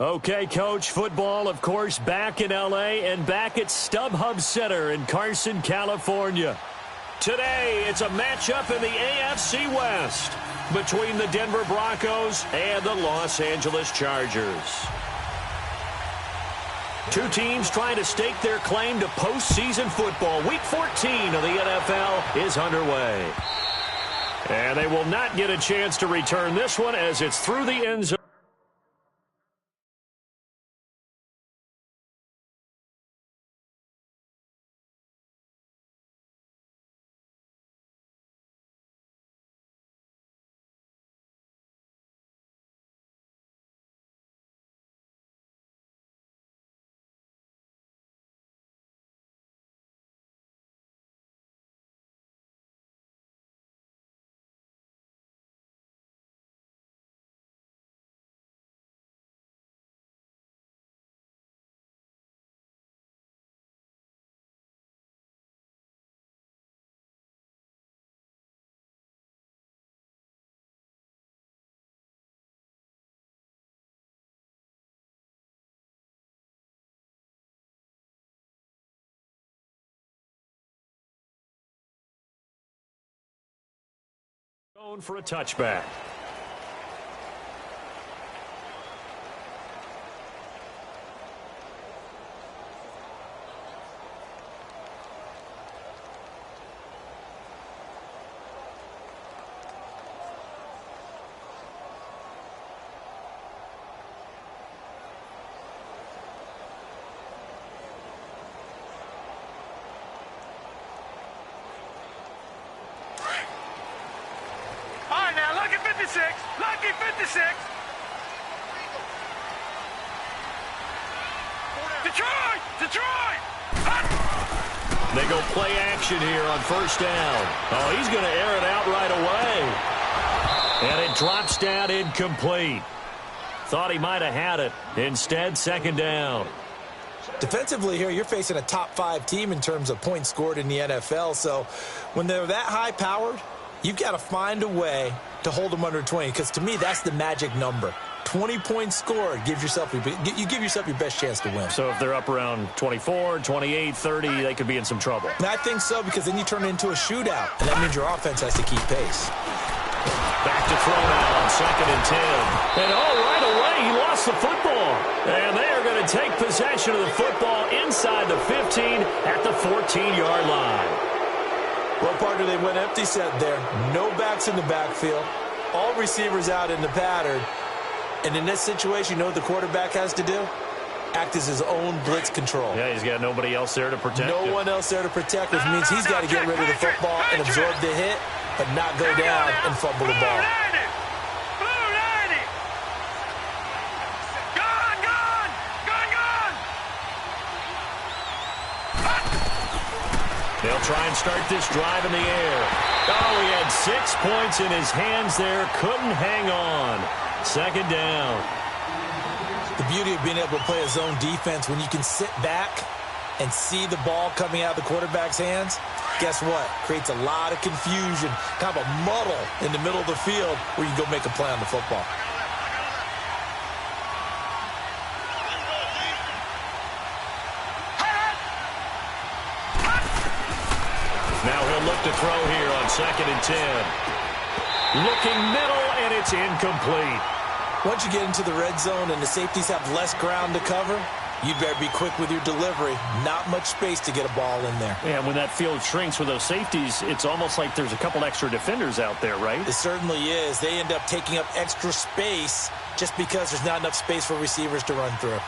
Okay, Coach, football, of course, back in L.A. and back at StubHub Center in Carson, California. Today, it's a matchup in the AFC West between the Denver Broncos and the Los Angeles Chargers. Two teams trying to stake their claim to postseason football. Week 14 of the NFL is underway. And they will not get a chance to return this one as it's through the end zone. Going for a touchback. Lucky 56. Detroit! They go play action here on first down. Oh, he's going to air it out right away. And it drops down incomplete. Thought he might have had it. Instead, second down. Defensively here, you're facing a top 5 team in terms of points scored in the NFL. So when they're that high-powered, you've got to find a way to hold them under 20, because to me, that's the magic number. 20 points scored, you give yourself your best chance to win. So if they're up around 24, 28, 30, they could be in some trouble. And I think so, because then you turn it into a shootout, and that means your offense has to keep pace. Back to throw now on 2nd and 10. And right away, he lost the football. And they are going to take possession of the football inside the 15 at the 14-yard line. Well, partner, they went empty set there. No backs in the backfield. All receivers out in the pattern. And in this situation, you know what the quarterback has to do? Act as his own blitz control. Yeah, he's got nobody else there to protect him. No one else there to protect, which means he's got to get rid of the football and absorb the hit, but not go down and fumble the ball. They'll try and start this drive in the air. Oh, he had 6 points in his hands there. Couldn't hang on. Second down. The beauty of being able to play a zone defense, when you can sit back and see the ball coming out of the quarterback's hands, guess what? Creates a lot of confusion, kind of a muddle in the middle of the field where you can go make a play on the football. Look to throw here on 2nd and 10. Looking middle, and it's incomplete. Once you get into the red zone and the safeties have less ground to cover, you better be quick with your delivery. Not much space to get a ball in there. Yeah, when that field shrinks with those safeties, it's almost like there's a couple extra defenders out there, right? It certainly is. They end up taking up extra space just because there's not enough space for receivers to run through.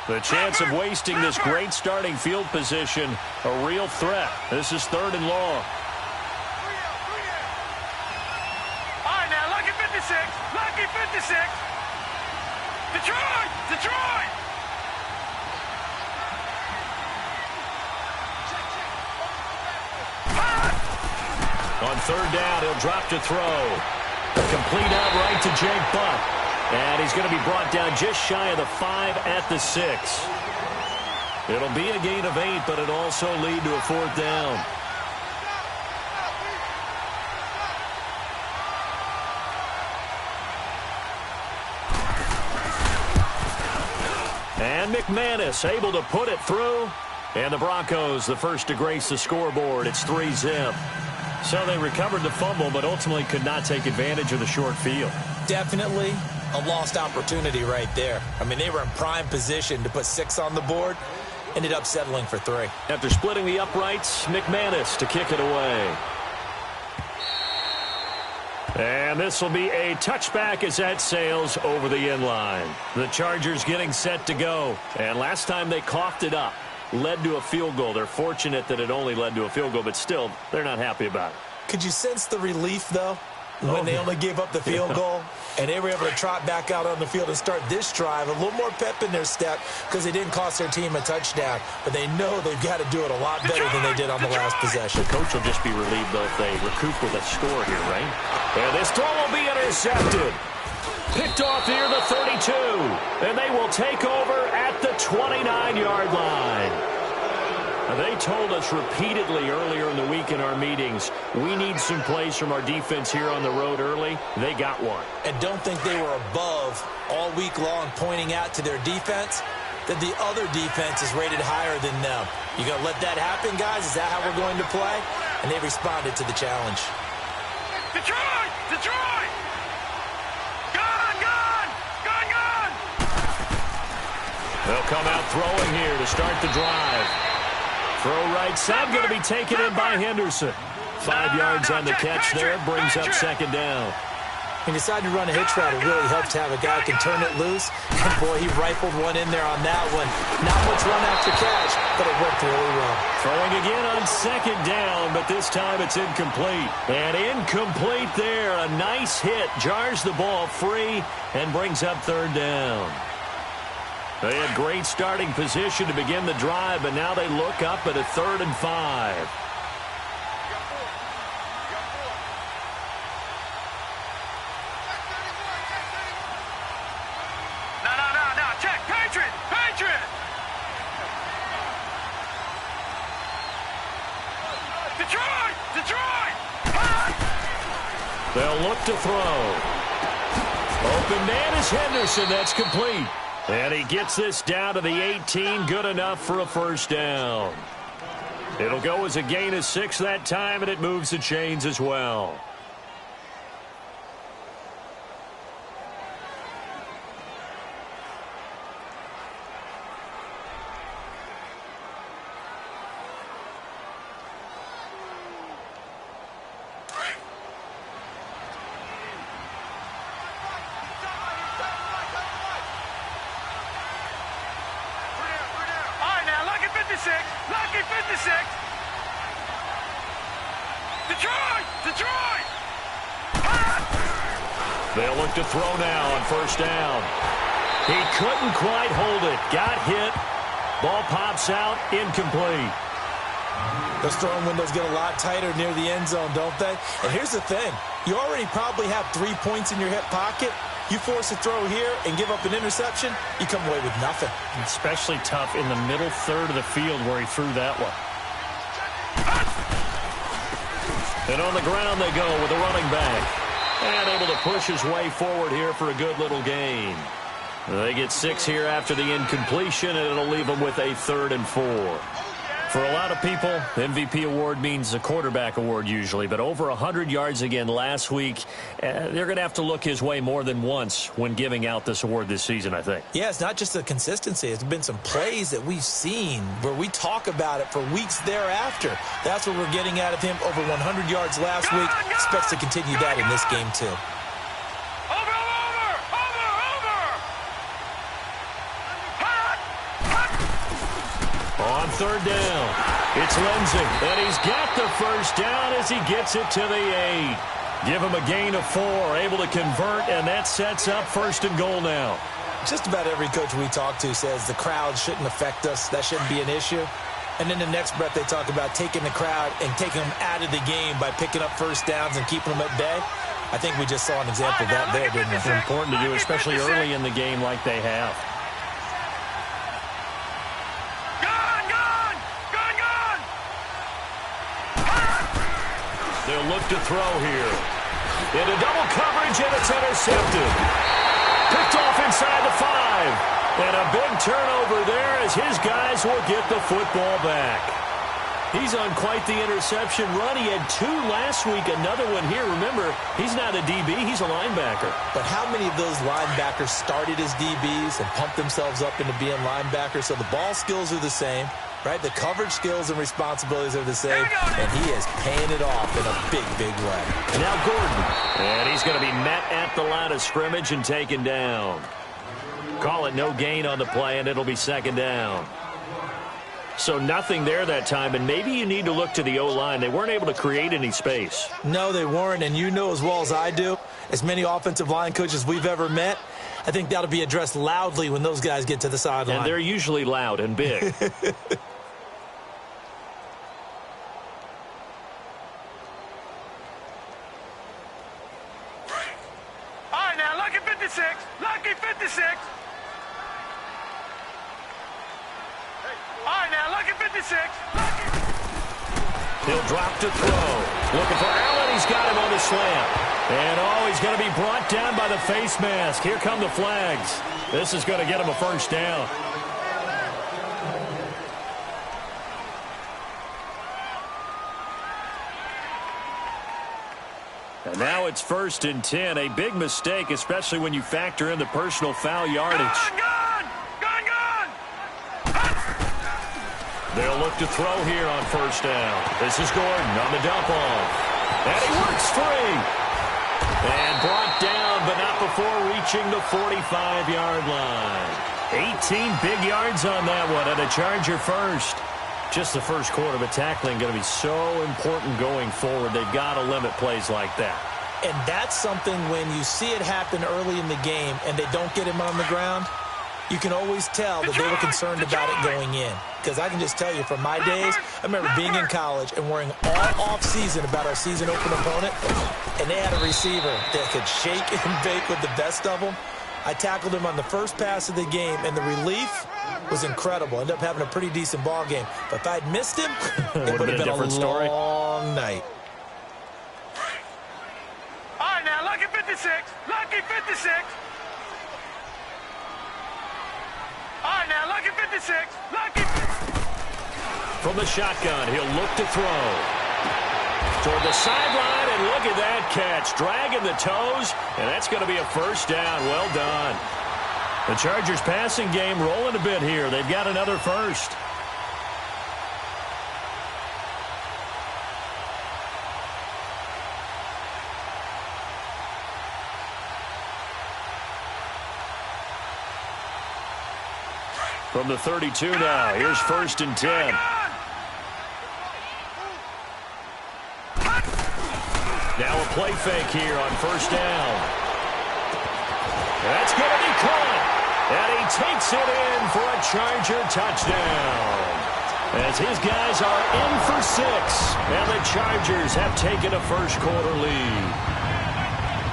The chance of wasting this great starting field position, a real threat. This is 3rd and long. All right, now, lucky 56. Lucky 56. Detroit! On 3rd down, he'll drop to throw. Complete out right to Jake Buck. And he's going to be brought down just shy of the 5 at the 6. It'll be a gain of 8, but it'll also lead to a 4th down. And McManus able to put it through. And the Broncos, the first to grace the scoreboard. It's 3-zip. So they recovered the fumble, but ultimately could not take advantage of the short field. Definitely a lost opportunity right there. I mean, they were in prime position to put 6 on the board. Ended up settling for 3. After splitting the uprights, McManus to kick it away. And this will be a touchback as that sails over the end line. The Chargers getting set to go. And last time they coughed it up, led to a field goal. They're fortunate that it only led to a field goal, but still, they're not happy about it. Could you sense the relief, though, when they only gave up the field goal and they were able to trot back out on the field and start this drive? A little more pep in their step because they didn't cost their team a touchdown, but they know they've got to do it a lot better than they did on the last possession. The coach will just be relieved, though, if they recoup with a score here, right? And this throw will be intercepted. Picked off near the 32, and they will take over at the 29-yard line. They told us repeatedly earlier in the week in our meetings, we need some plays from our defense here on the road early. They got one. And don't think they were above all week long pointing out to their defense that the other defense is rated higher than them. You going to let that happen, guys? Is that how we're going to play? And they responded to the challenge. Detroit! Detroit! Gone! Gone! Gone! Gone! They'll come out throwing here to start the drive. Throw right side, going to be taken in by Henderson. 5 yards on the catch there, brings up second down. He decided to run a hitch route. It really helps to have a guy who can turn it loose. And, boy, he rifled one in there on that one. Not much run after catch, but it worked really well. Throwing again on second down, but this time it's incomplete. And incomplete there. A nice hit. Jars the ball free and brings up third down. They had great starting position to begin the drive, but now they look up at a 3rd and 5. No. Check. Patriot! Patriot! Detroit! Detroit! They'll look to throw. Open man is Henderson. That's complete. And he gets this down to the 18. Good enough for a first down. It'll go as a gain of 6 that time, and it moves the chains as well. Lucky 56. Detroit! Detroit! They'll look to throw now on first down. He couldn't quite hold it. Got hit. Ball pops out. Incomplete. Those throwing windows get a lot tighter near the end zone, don't they? And here's the thing. You already probably have 3 points in your hip pocket. You force a throw here and give up an interception, you come away with nothing. Especially tough in the middle third of the field where he threw that one. And on the ground they go with a running back. And able to push his way forward here for a good little gain. They get 6 here after the incompletion, and it'll leave them with a 3rd and 4. For a lot of people, the MVP award means a quarterback award usually, but over 100 yards again last week. They're going to have to look his way more than once when giving out this award this season, I think. Yeah, it's not just the consistency. It's been some plays that we've seen where we talk about it for weeks thereafter. That's what we're getting out of him. Over 100 yards last week. Expects to continue that in this game, too. On third down, it's Lindsey, and he's got the first down as he gets it to the 8. Give him a gain of 4, able to convert, and that sets up 1st and goal now. Just about every coach we talk to says the crowd shouldn't affect us. That shouldn't be an issue. And then the next breath they talk about taking the crowd and taking them out of the game by picking up first downs and keeping them at bay. I think we just saw an example of that there, didn't we? It's important to do, especially early in the game like they have. They'll look to throw here. Into double coverage, and it's intercepted. Picked off inside the 5. And a big turnover there as his guys will get the football back. He's on quite the interception run. He had 2 last week, another one here. Remember, he's not a DB, he's a linebacker. But how many of those linebackers started as DBs and pumped themselves up into being linebackers? So the ball skills are the same, right? The coverage skills and responsibilities are the same, and he is paying it off in a big, big way. And now Gordon, and he's going to be met at the line of scrimmage and taken down. Call it no gain on the play, and it'll be second down. So nothing there that time, and maybe you need to look to the O-line. They weren't able to create any space. No, they weren't, and you know as well as I do, as many offensive line coaches we've ever met, I think that'll be addressed loudly when those guys get to the sideline. And they're usually loud and big. All right, now, lucky 56. Lucky 56. All right, now, lucky 56. He'll drop to throw. Looking for Allen. He's got him on the slant. And, oh, he's going to be brought down by the face mask. Here come the flags. This is going to get him a first down. And now it's 1st and 10. A big mistake, especially when you factor in the personal foul yardage. They'll look to throw here on first down. This is Gordon on the dump off. And he works free. And brought down, but not before reaching the 45-yard line. 18 big yards on that one, and a Charger first. Just the first quarter, but tackling going to be so important going forward. They've got to limit plays like that. And that's something when you see it happen early in the game and they don't get him on the ground, you can always tell that they were concerned about it going in. Because I can just tell you from my days, I remember being in college and worrying all off-season about our season open opponent, and they had a receiver that could shake and bake with the best of them. I tackled him on the first pass of the game, and the relief was incredible. Ended up having a pretty decent ball game. But if I'd missed him, it would have been a long night. All right, now, lucky 56. Lucky 56. All right, now, lucky 56. Lucky. From the shotgun, he'll look to throw. Toward the sideline, and look at that catch. Dragging the toes, and that's going to be a first down. Well done. The Chargers passing game rolling a bit here. They've got another first. From the 32 now, here's 1st and 10. Now a play fake here on first down. That's going to be caught. And he takes it in for a Charger touchdown. As his guys are in for 6. And the Chargers have taken a first quarter lead.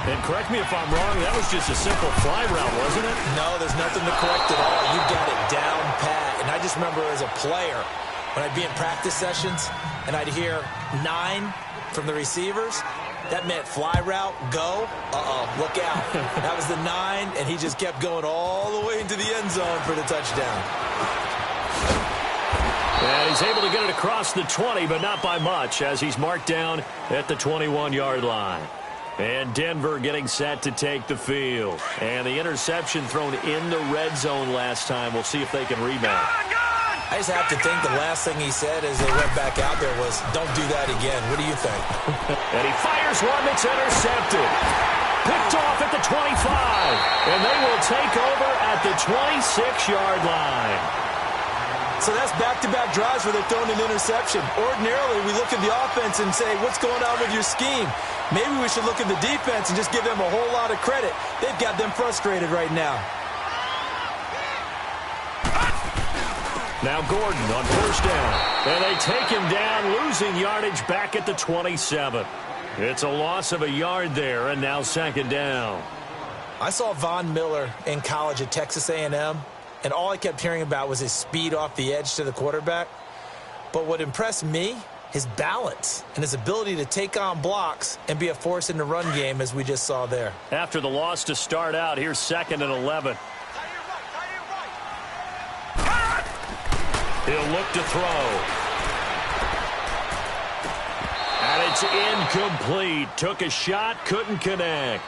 And correct me if I'm wrong, that was just a simple fly route, wasn't it? No, there's nothing to correct at all. You got it down pat. And I just remember as a player, when I'd be in practice sessions and I'd hear 9 from the receivers, that meant fly route, go, look out. That was the 9, and he just kept going all the way into the end zone for the touchdown. And he's able to get it across the 20, but not by much, as he's marked down at the 21-yard line. And Denver getting set to take the field. And the interception thrown in the red zone last time. We'll see if they can rebound. I just have to think the last thing he said as they went back out there was, don't do that again. What do you think? And he fires one that's intercepted. Picked off at the 25. And they will take over at the 26-yard line. So that's back-to-back drives where they're throwing an interception. Ordinarily, we look at the offense and say, what's going on with your scheme? Maybe we should look at the defense and just give them a whole lot of credit. They've got them frustrated right now. Now Gordon on first down. And they take him down, losing yardage back at the 27. It's a loss of a yard there, and now second down. I saw Von Miller in college at Texas A&M, and all I kept hearing about was his speed off the edge to the quarterback. But what impressed me, his balance and his ability to take on blocks and be a force in the run game, as we just saw there. After the loss to start out, here's 2nd and 11. He'll look to throw. And it's incomplete. Took a shot, couldn't connect.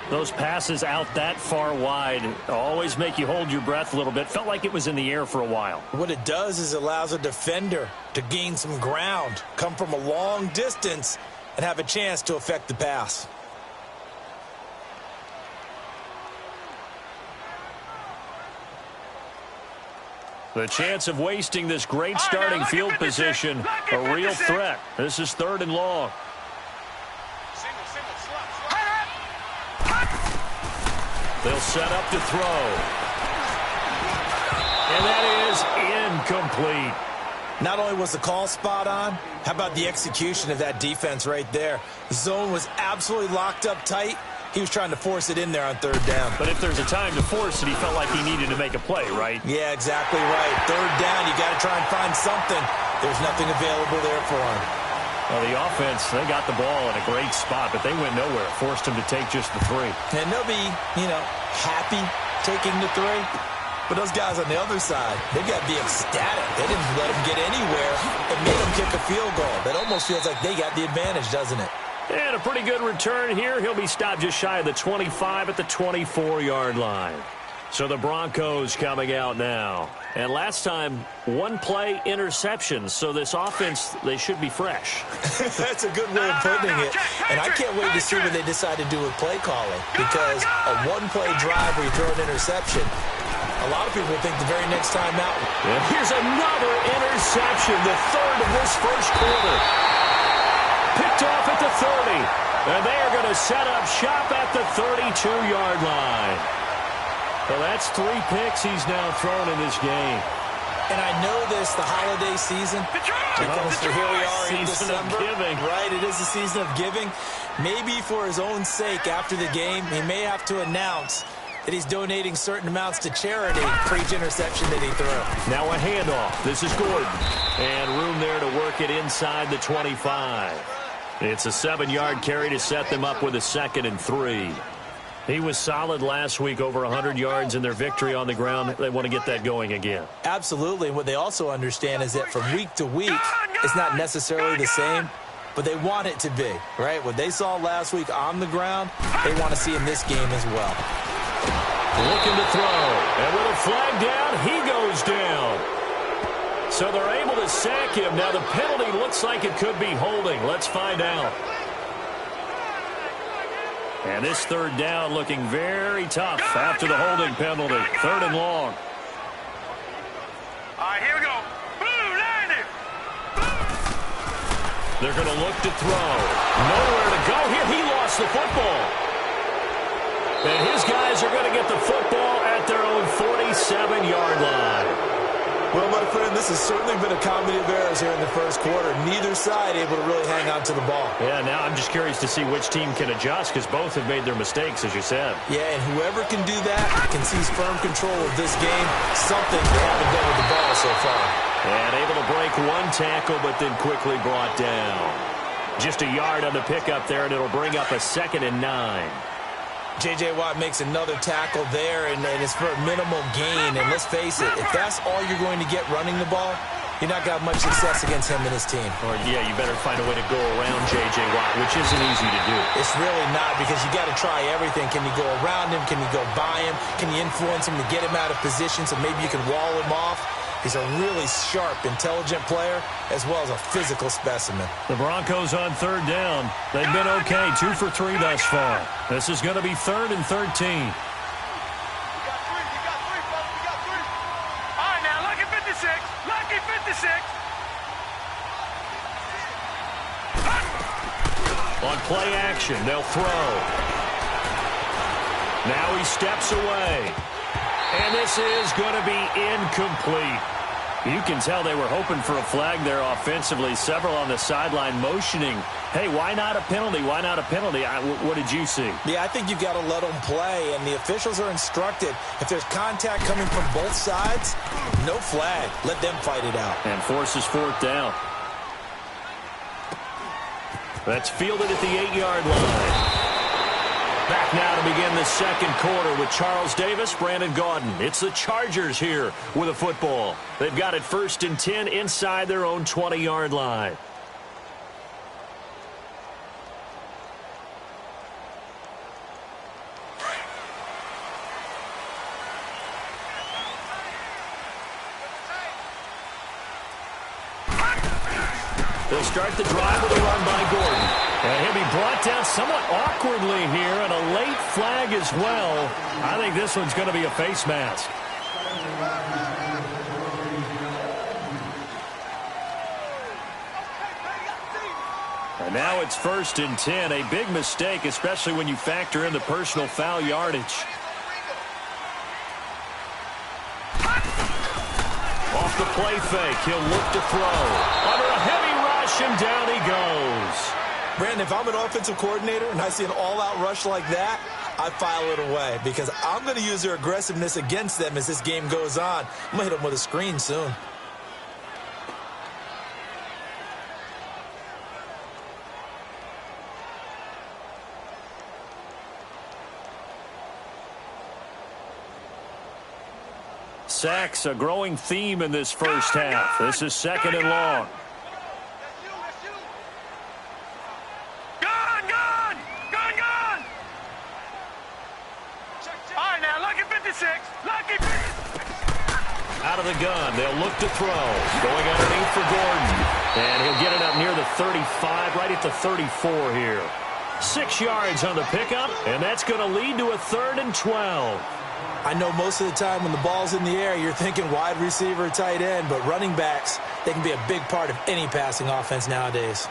Those passes out that far wide always make you hold your breath a little bit. Felt like it was in the air for a while. What it does is it allows a defender to gain some ground, come from a long distance, and have a chance to affect the pass. The chance of wasting this great starting field position, a real threat. This is 3rd and long. They'll set up to throw. And that is incomplete. Not only was the call spot on, how about the execution of that defense right there? The zone was absolutely locked up tight. He was trying to force it in there on 3rd down. But if there's a time to force it, he felt like he needed to make a play, right? Yeah, exactly right. 3rd down, you got to try and find something. There's nothing available there for him. Well, the offense, they got the ball in a great spot, but they went nowhere. Forced him to take just the 3. And they'll be, happy taking the 3. But those guys on the other side, they've got to be ecstatic. They didn't let them get anywhere and made them kick a field goal. That almost feels like they got the advantage, doesn't it? And a pretty good return here. He'll be stopped just shy of the 25 at the 24-yard line. So the Broncos coming out now. And last time, 1-play interception. So this offense, they should be fresh. That's a good way of putting it. And I can't wait to see what they decide to do with play calling. Because a 1-play drive where you throw an interception, a lot of people think the very next time out. And here's another interception, the 3rd of this first quarter. Picked off at the 30. And they are going to set up shop at the 32-yard line. Well, that's 3 picks he's now thrown in this game. And I know this, the holiday season, because here we are in December, right? It is the season of giving. Maybe for his own sake, after the game, he may have to announce that he's donating certain amounts to charity for each interception that he threw. Now a handoff. This is Gordon. And room there to work it inside the 25. It's a 7-yard carry to set them up with a 2nd and 3. He was solid last week, over 100 yards in their victory on the ground. They want to get that going again. Absolutely. And what they also understand is that from week to week, it's not necessarily the same, but they want it to be, right? What they saw last week on the ground, they want to see in this game as well. Looking to throw. And with a flag down, he goes down. So they're able to sack him. Now the penalty looks like it could be holding. Let's find out. And this 3rd down looking very tough after the holding penalty. 3rd and long. All right, here we go. Boom, landed. They're going to look to throw. Nowhere to go here. He lost the football. And his guys are going to get the football at their own 47-yard line. Well, my friend, this has certainly been a comedy of errors here in the first quarter. Neither side able to really hang on to the ball. Yeah, now I'm just curious to see which team can adjust because both have made their mistakes, as you said. Yeah, and whoever can do that can seize firm control of this game. Something they haven't done with the ball so far. And able to break 1 tackle, but then quickly brought down. Just a yard on the pickup there, and it'll bring up a 2nd and 9. J.J. Watt makes another tackle there, and it's for a minimal gain. And let's face it, if that's all you're going to get running the ball, you're not going to have much success against him and his team. Or, yeah, you better find a way to go around J.J. Watt, which isn't easy to do. It's really not, because you got to try everything. Can you go around him? Can you go by him? Can you influence him to get him out of position so maybe you can wall him off? He's a really sharp, intelligent player, as well as a physical specimen. The Broncos on 3rd down. They've been okay, 2 for 3 thus far. This is going to be 3rd and 13. We got 3, folks. We got 3. All right, now, lucky 56. Lucky 56. On play action, they'll throw. Now he steps away. And this is going to be incomplete. You can tell they were hoping for a flag there offensively. Several on the sideline motioning, hey, why not a penalty? Why not a penalty? What did you see? Yeah, I think you've got to let them play, and the officials are instructed. If there's contact coming from both sides, no flag. Let them fight it out. And forces 4th down. That's fielded at the 8-yard line. Back now to begin the second quarter with Charles Davis, Brandon Gaudin. It's the Chargers here with a football. They've got it 1st and 10 inside their own 20-yard line. They'll start the drive with a run by Gordon. And he'll be brought down somewhat awkwardly here, and a late flag as well. I think this one's going to be a face mask. And now it's 1st and 10. A big mistake, especially when you factor in the personal foul yardage. Off the play fake, he'll look to throw. Under a heavy rush, and down he goes. Brandon, if I'm an offensive coordinator and I see an all-out rush like that, I file it away because I'm going to use their aggressiveness against them as this game goes on. I'm going to hit them with a screen soon. Sacks, a growing theme in this first half. This is 2nd and long. Out of the gun, they'll look to throw. Going underneath for Gordon. And he'll get it up near the 35, right at the 34 here. 6 yards on the pickup, and that's going to lead to a 3rd and 12. I know most of the time when the ball's in the air, you're thinking wide receiver, tight end, but running backs, they can be a big part of any passing offense nowadays.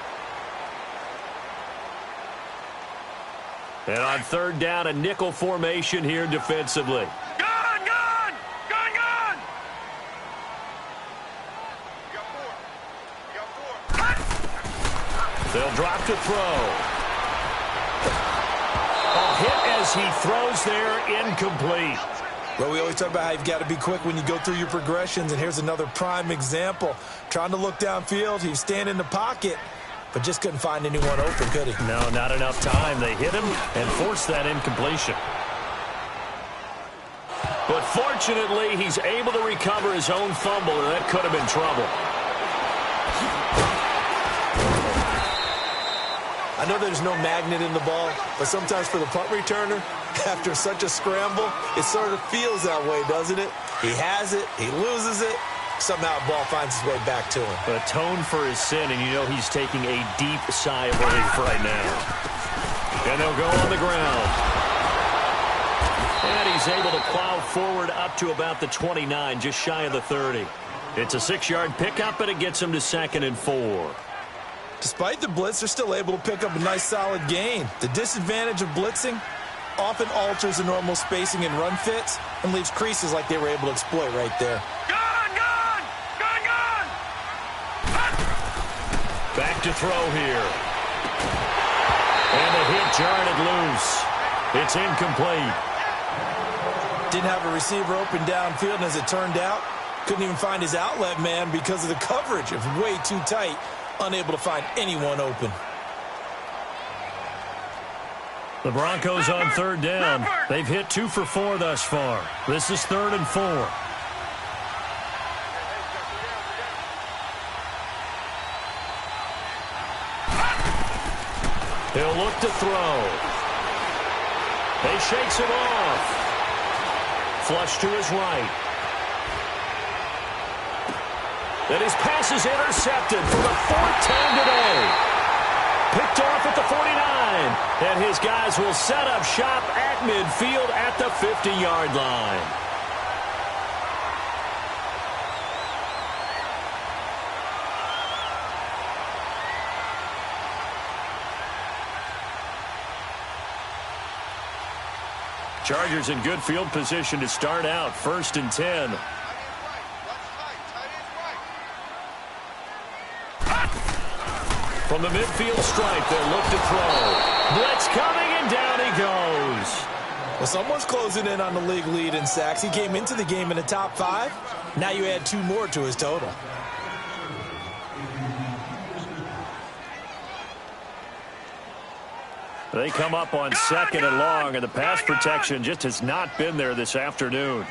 And on 3rd down, a nickel formation here defensively. They'll drop to throw. A hit as he throws there, incomplete. Well, we always talk about how you've got to be quick when you go through your progressions, and here's another prime example. Trying to look downfield, he was standing in the pocket, but just couldn't find anyone open, could he? No, not enough time. They hit him and forced that incompletion. But fortunately, he's able to recover his own fumble, and that could have been trouble. I know there's no magnet in the ball, but sometimes for the punt returner, after such a scramble, it sort of feels that way, doesn't it? He has it, he loses it, somehow the ball finds its way back to him. Atone for his sin, and you know he's taking a deep sigh of relief right now. And they'll go on the ground. And he's able to plow forward up to about the 29, just shy of the 30. It's a 6-yard pickup, and it gets him to 2nd and 4. Despite the blitz, they're still able to pick up a nice solid gain. The disadvantage of blitzing often alters the normal spacing and run fits and leaves creases like they were able to exploit right there. Back to throw here. And the hit jarred it loose. It's incomplete. Didn't have a receiver open downfield, and as it turned out, couldn't even find his outlet man because of the coverage. It was way too tight. Unable to find anyone open. The Broncos on 3rd down. They've hit 2 for 4 thus far. This is 3rd and 4. He'll look to throw. He shakes it off. Flush to his right. And his pass is intercepted for the 4th time today. Picked off at the 49. And his guys will set up shop at midfield at the 50-yard line. Chargers in good field position to start out. 1st and 10. From the midfield stripe, they'll look to throw. Blitz coming, and down he goes. Well, someone's closing in on the league lead in sacks. He came into the game in the top 5. Now you add 2 more to his total. They come up on 2nd and long, and the pass protection just has not been there this afternoon.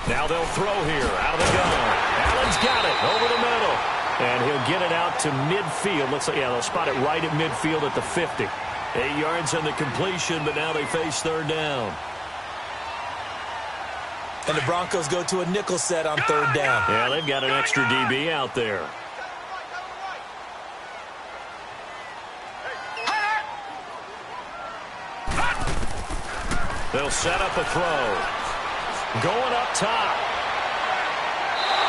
Now they'll throw here out of the gun. Allen's got it over the middle. And he'll get it out to midfield. Looks like, yeah, they'll spot it right at midfield at the 50. 8 yards on the completion, but now they face 3rd down. And the Broncos go to a nickel set on 3rd down. Yeah, they've got an extra DB out there. They'll set up a throw. Going up top.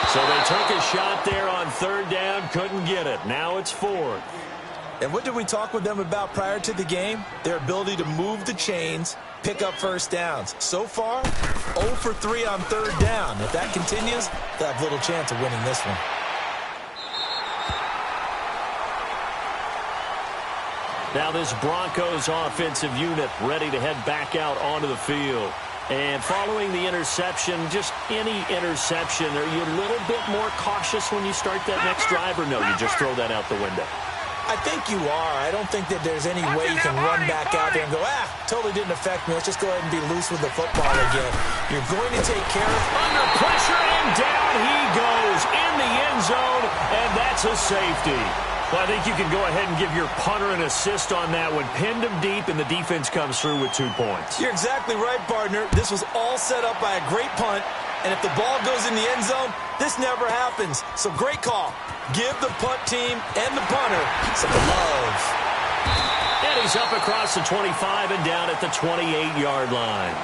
So they took a shot there on 3rd down, couldn't get it. Now it's 4th. And what did we talk with them about prior to the game? Their ability to move the chains, pick up first downs. So far, 0 for 3 on 3rd down. If that continues, they'll have little chance of winning this one. Now this Broncos offensive unit ready to head back out onto the field. And following the interception, just any interception, are you a little bit more cautious when you start that next drive, or no, you just throw that out the window? I think you are. I don't think that there's any way you can run back out there and go, totally didn't affect me. Let's just go ahead and be loose with the football again. You're going to take care of under pressure, and down he goes in the end zone, and that's a safety. Well, I think you can go ahead and give your punter an assist on that one. Pinned him deep, and the defense comes through with 2 points. You're exactly right, partner. This was all set up by a great punt, and if the ball goes in the end zone, this never happens. So great call. Give the punt team and the punter some love. And he's up across the 25 and down at the 28-yard line.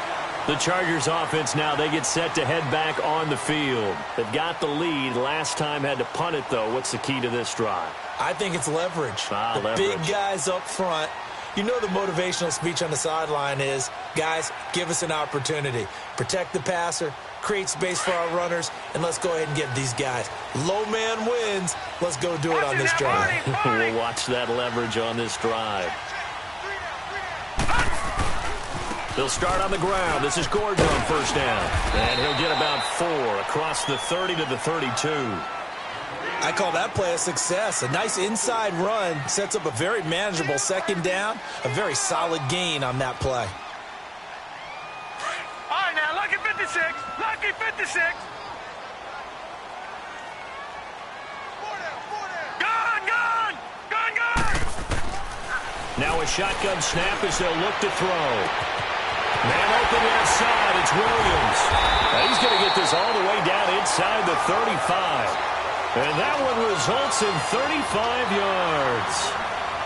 The Chargers offense now, they get set to head back on the field. They've got the lead. Last time had to punt it, though. What's the key to this drive? I think it's leverage. Leverage. Big guys up front. You know the motivational speech on the sideline is, guys, give us an opportunity. Protect the passer, create space for our runners, and let's go ahead and get these guys. Low man wins. Let's go do it on this drive. We'll watch that leverage on this drive. They'll start on the ground. This is Gordon on 1st down. And he'll get about 4 across the 30 to the 32. I call that play a success. A nice inside run sets up a very manageable 2nd down. A very solid gain on that play. All right, now, lucky 56. Lucky 56. Gun! Now a shotgun snap as they'll look to throw. Man open left side, it's Williams. He's going to get this all the way down inside the 35. And that one results in 35 yards.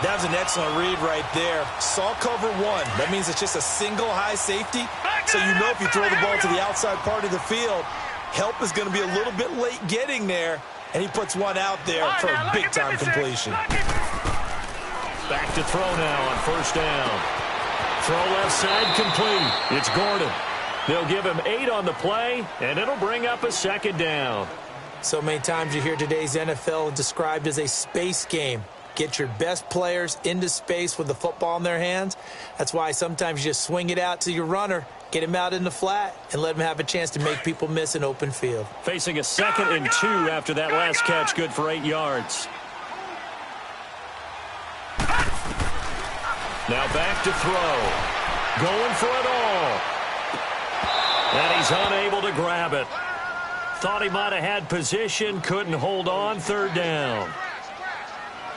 That was an excellent read right there. Saw cover 1. That means it's just a single high safety. So you know if you throw the ball to the outside part of the field, help is going to be a little bit late getting there. And he puts one out there for a big-time completion. Back to throw now on 1st down. Throw left side complete. It's Gordon. They'll give him 8 on the play, and it'll bring up a 2nd down. So many times you hear today's NFL described as a space game. Get your best players into space with the football in their hands. That's why sometimes you just swing it out to your runner, get him out in the flat, and let him have a chance to make people miss an open field. Facing a 2nd and 2 after that last catch, good for 8 yards. Now back to throw. Going for it all. And he's unable to grab it. Thought he might have had position, couldn't hold on, 3rd down.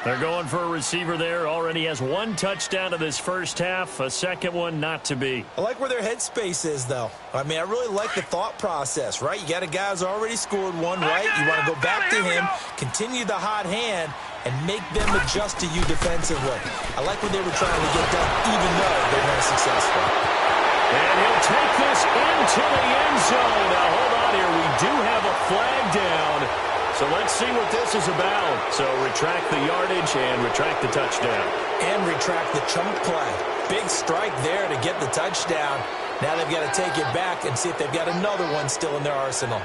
They're going for a receiver there. Already has 1 touchdown in this first half, a 2nd one not to be. I like where their headspace is, though. I mean, I really like the thought process, right? You got a guy who's already scored 1, right? You want to go back to him, continue the hot hand, and make them adjust to you defensively. I like what they were trying to get done, even though they weren't successful. And he'll take this into the end zone. Now, hold on here. We do have a flag down. So let's see what this is about. So retract the yardage and retract the touchdown. And retract the chunk play. Big strike there to get the touchdown. Now they've got to take it back and see if they've got another one still in their arsenal.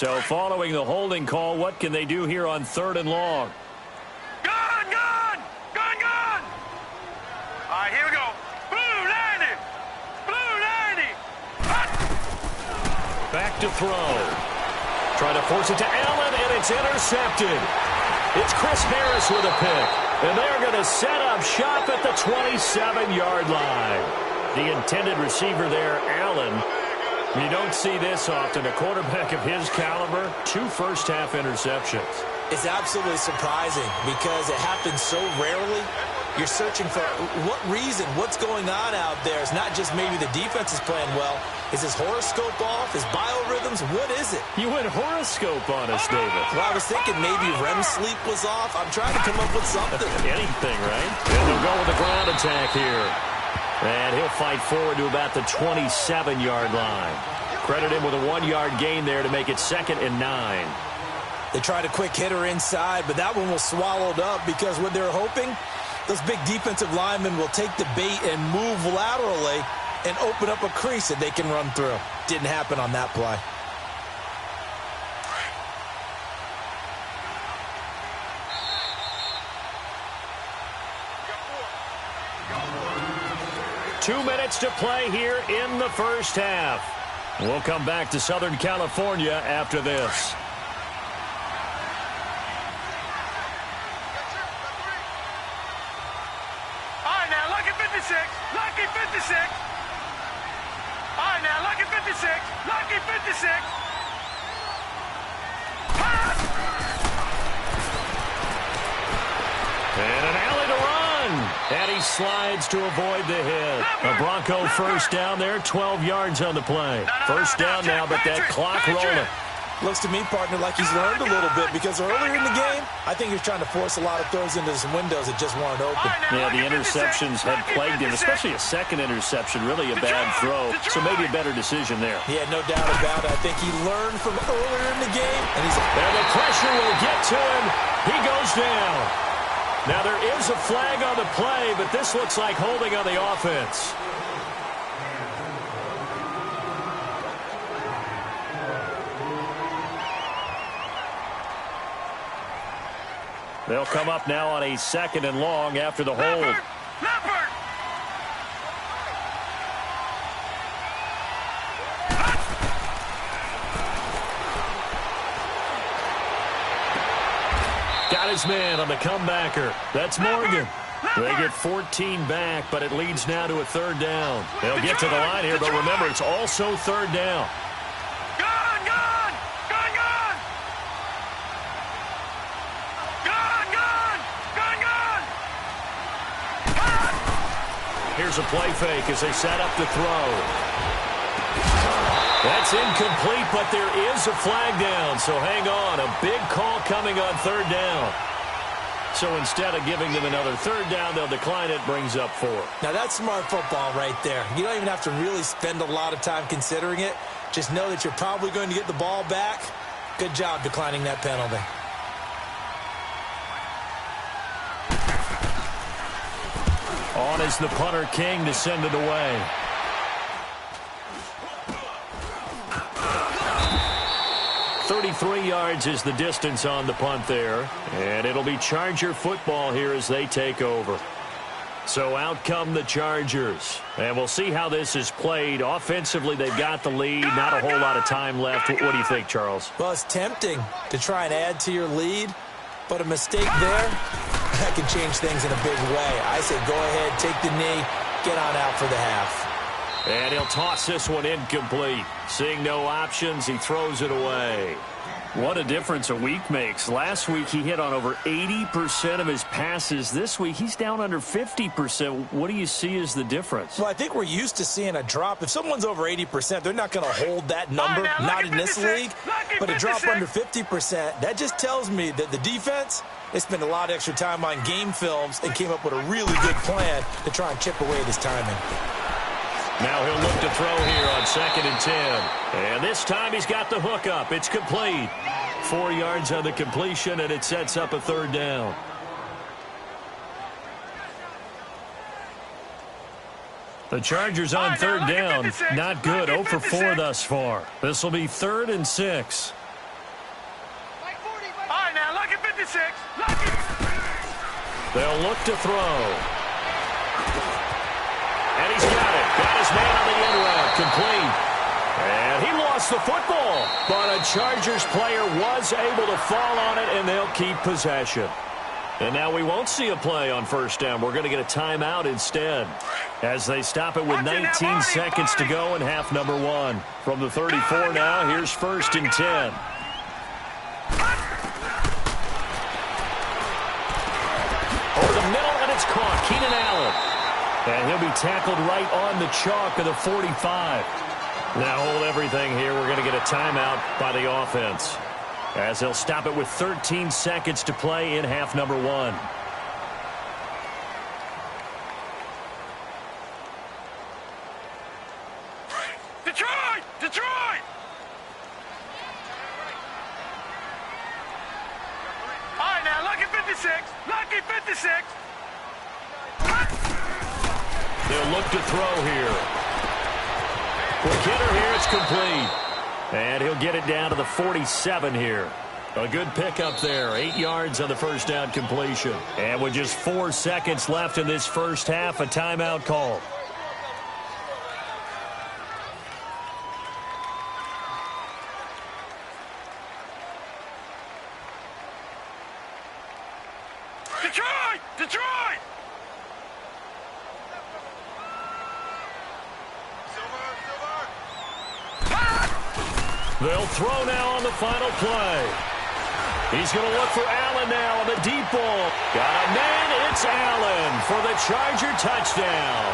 So following the holding call, what can they do here on 3rd and long? Gun, gun! Gun, gun! All right, here we go. Blue 90! Blue 90! Hot! Back to throw. Trying to force it to Allen, and it's intercepted. It's Chris Harris with a pick. And they're going to set up shop at the 27-yard line. The intended receiver there, Allen. You don't see this often. A quarterback of his caliber, 2 first-half interceptions. It's absolutely surprising because it happens so rarely. You're searching for what reason, what's going on out there. It's not just maybe the defense is playing well. Is his horoscope off? His biorhythms? What is it? You went horoscope on us, David. Well, I was thinking maybe REM sleep was off. I'm trying to come up with something. Anything, right? And they'll go with the ground attack here. And he'll fight forward to about the 27-yard line. Credit him with a 1-yard gain there to make it 2nd and 9. They tried a quick hitter inside, but that one was swallowed up because what they're hoping, those big defensive linemen will take the bait and move laterally and open up a crease that they can run through. Didn't happen on that play. Two minutes to play here in the first half. We'll come back to Southern California after this. All right, now, lucky 56. Lucky 56. All right, now, lucky 56. Lucky 56. Hot! And an alley to run. And he slides to avoid the hit. A Bronco first down there, 12 yards on the play. First down now, but that clock rolling. Looks to me, partner, like he's learned a little bit because earlier in the game, I think he was trying to force a lot of throws into some windows that just weren't open. Yeah, the interceptions had plagued him, especially a second interception, really a bad throw. So maybe a better decision there. Yeah, no doubt about it. I think he learned from earlier in the game. And the pressure will get to him. He goes down. Now, there is a flag on the play, but this looks like holding on the offense. They'll come up now on a 2nd and long after the hold. Leopard! Got his man on the comebacker. That's Morgan. They get 14 back, but it leads now to a 3rd down. They'll get to the line here, but remember, it's also 3rd down. Gun, gun! Gun, gun! Gun, gun! Gun, gun! Hot! Here's a play fake as they set up to throw. That's incomplete, but there is a flag down, so hang on. A big call coming on 3rd down. So instead of giving them another 3rd down, they'll decline it, brings up 4. Now, that's smart football right there. You don't even have to really spend a lot of time considering it. Just know that you're probably going to get the ball back. Good job declining that penalty. On is the punter King to send it away. .33 yards is the distance on the punt there. And it'll be Charger football here as they take over. So out come the Chargers. And we'll see how this is played. Offensively, they've got the lead. Not a whole lot of time left. What do you think, Charles? Well, it's tempting to try and add to your lead. But a mistake there, that can change things in a big way. I say go ahead, take the knee, get on out for the half. And he'll toss this one incomplete. Seeing no options, he throws it away. What a difference a week makes. Last week, he hit on over 80% of his passes. This week, he's down under 50%. What do you see as the difference? Well, I think we're used to seeing a drop. If someone's over 80%, they're not going to hold that number, not in this league. But a drop under 50%, that just tells me that the defense, they spent a lot of extra time on game films and came up with a really good plan to try and chip away at his timing. Now he'll look to throw here on 2nd and 10. And this time he's got the hook up. It's complete. 4 yards on the completion, and it sets up a 3rd down. The Chargers on 3rd down. Not good. 0 for 4 thus far. This will be 3rd and 6. They'll look to throw. And he's got it. Got his man on the end route. Complete. And he lost the football. But a Chargers player was able to fall on it, and they'll keep possession. And now we won't see a play on first down. We're going to get a timeout instead as they stop it with 19 seconds to go in half number 1. From the 34 now, here's 1st and 10. Over the middle, and it's caught. Keenan Allen. And he'll be tackled right on the chalk of the 45. Now hold everything here. We're going to get a timeout by the offense, as they'll stop it with 13 seconds to play in half number 1. Detroit! Detroit! All right, now, lucky 56. Lucky 56. They'll look to throw here. For Kidder here, it's complete. And he'll get it down to the 47 here. A good pickup there. 8 yards on the first down completion. And with just 4 seconds left in this first half, a timeout call. Detroit! Detroit! They'll throw now on the final play. He's going to look for Allen now on the deep ball. Got a man, it's Allen for the Charger touchdown.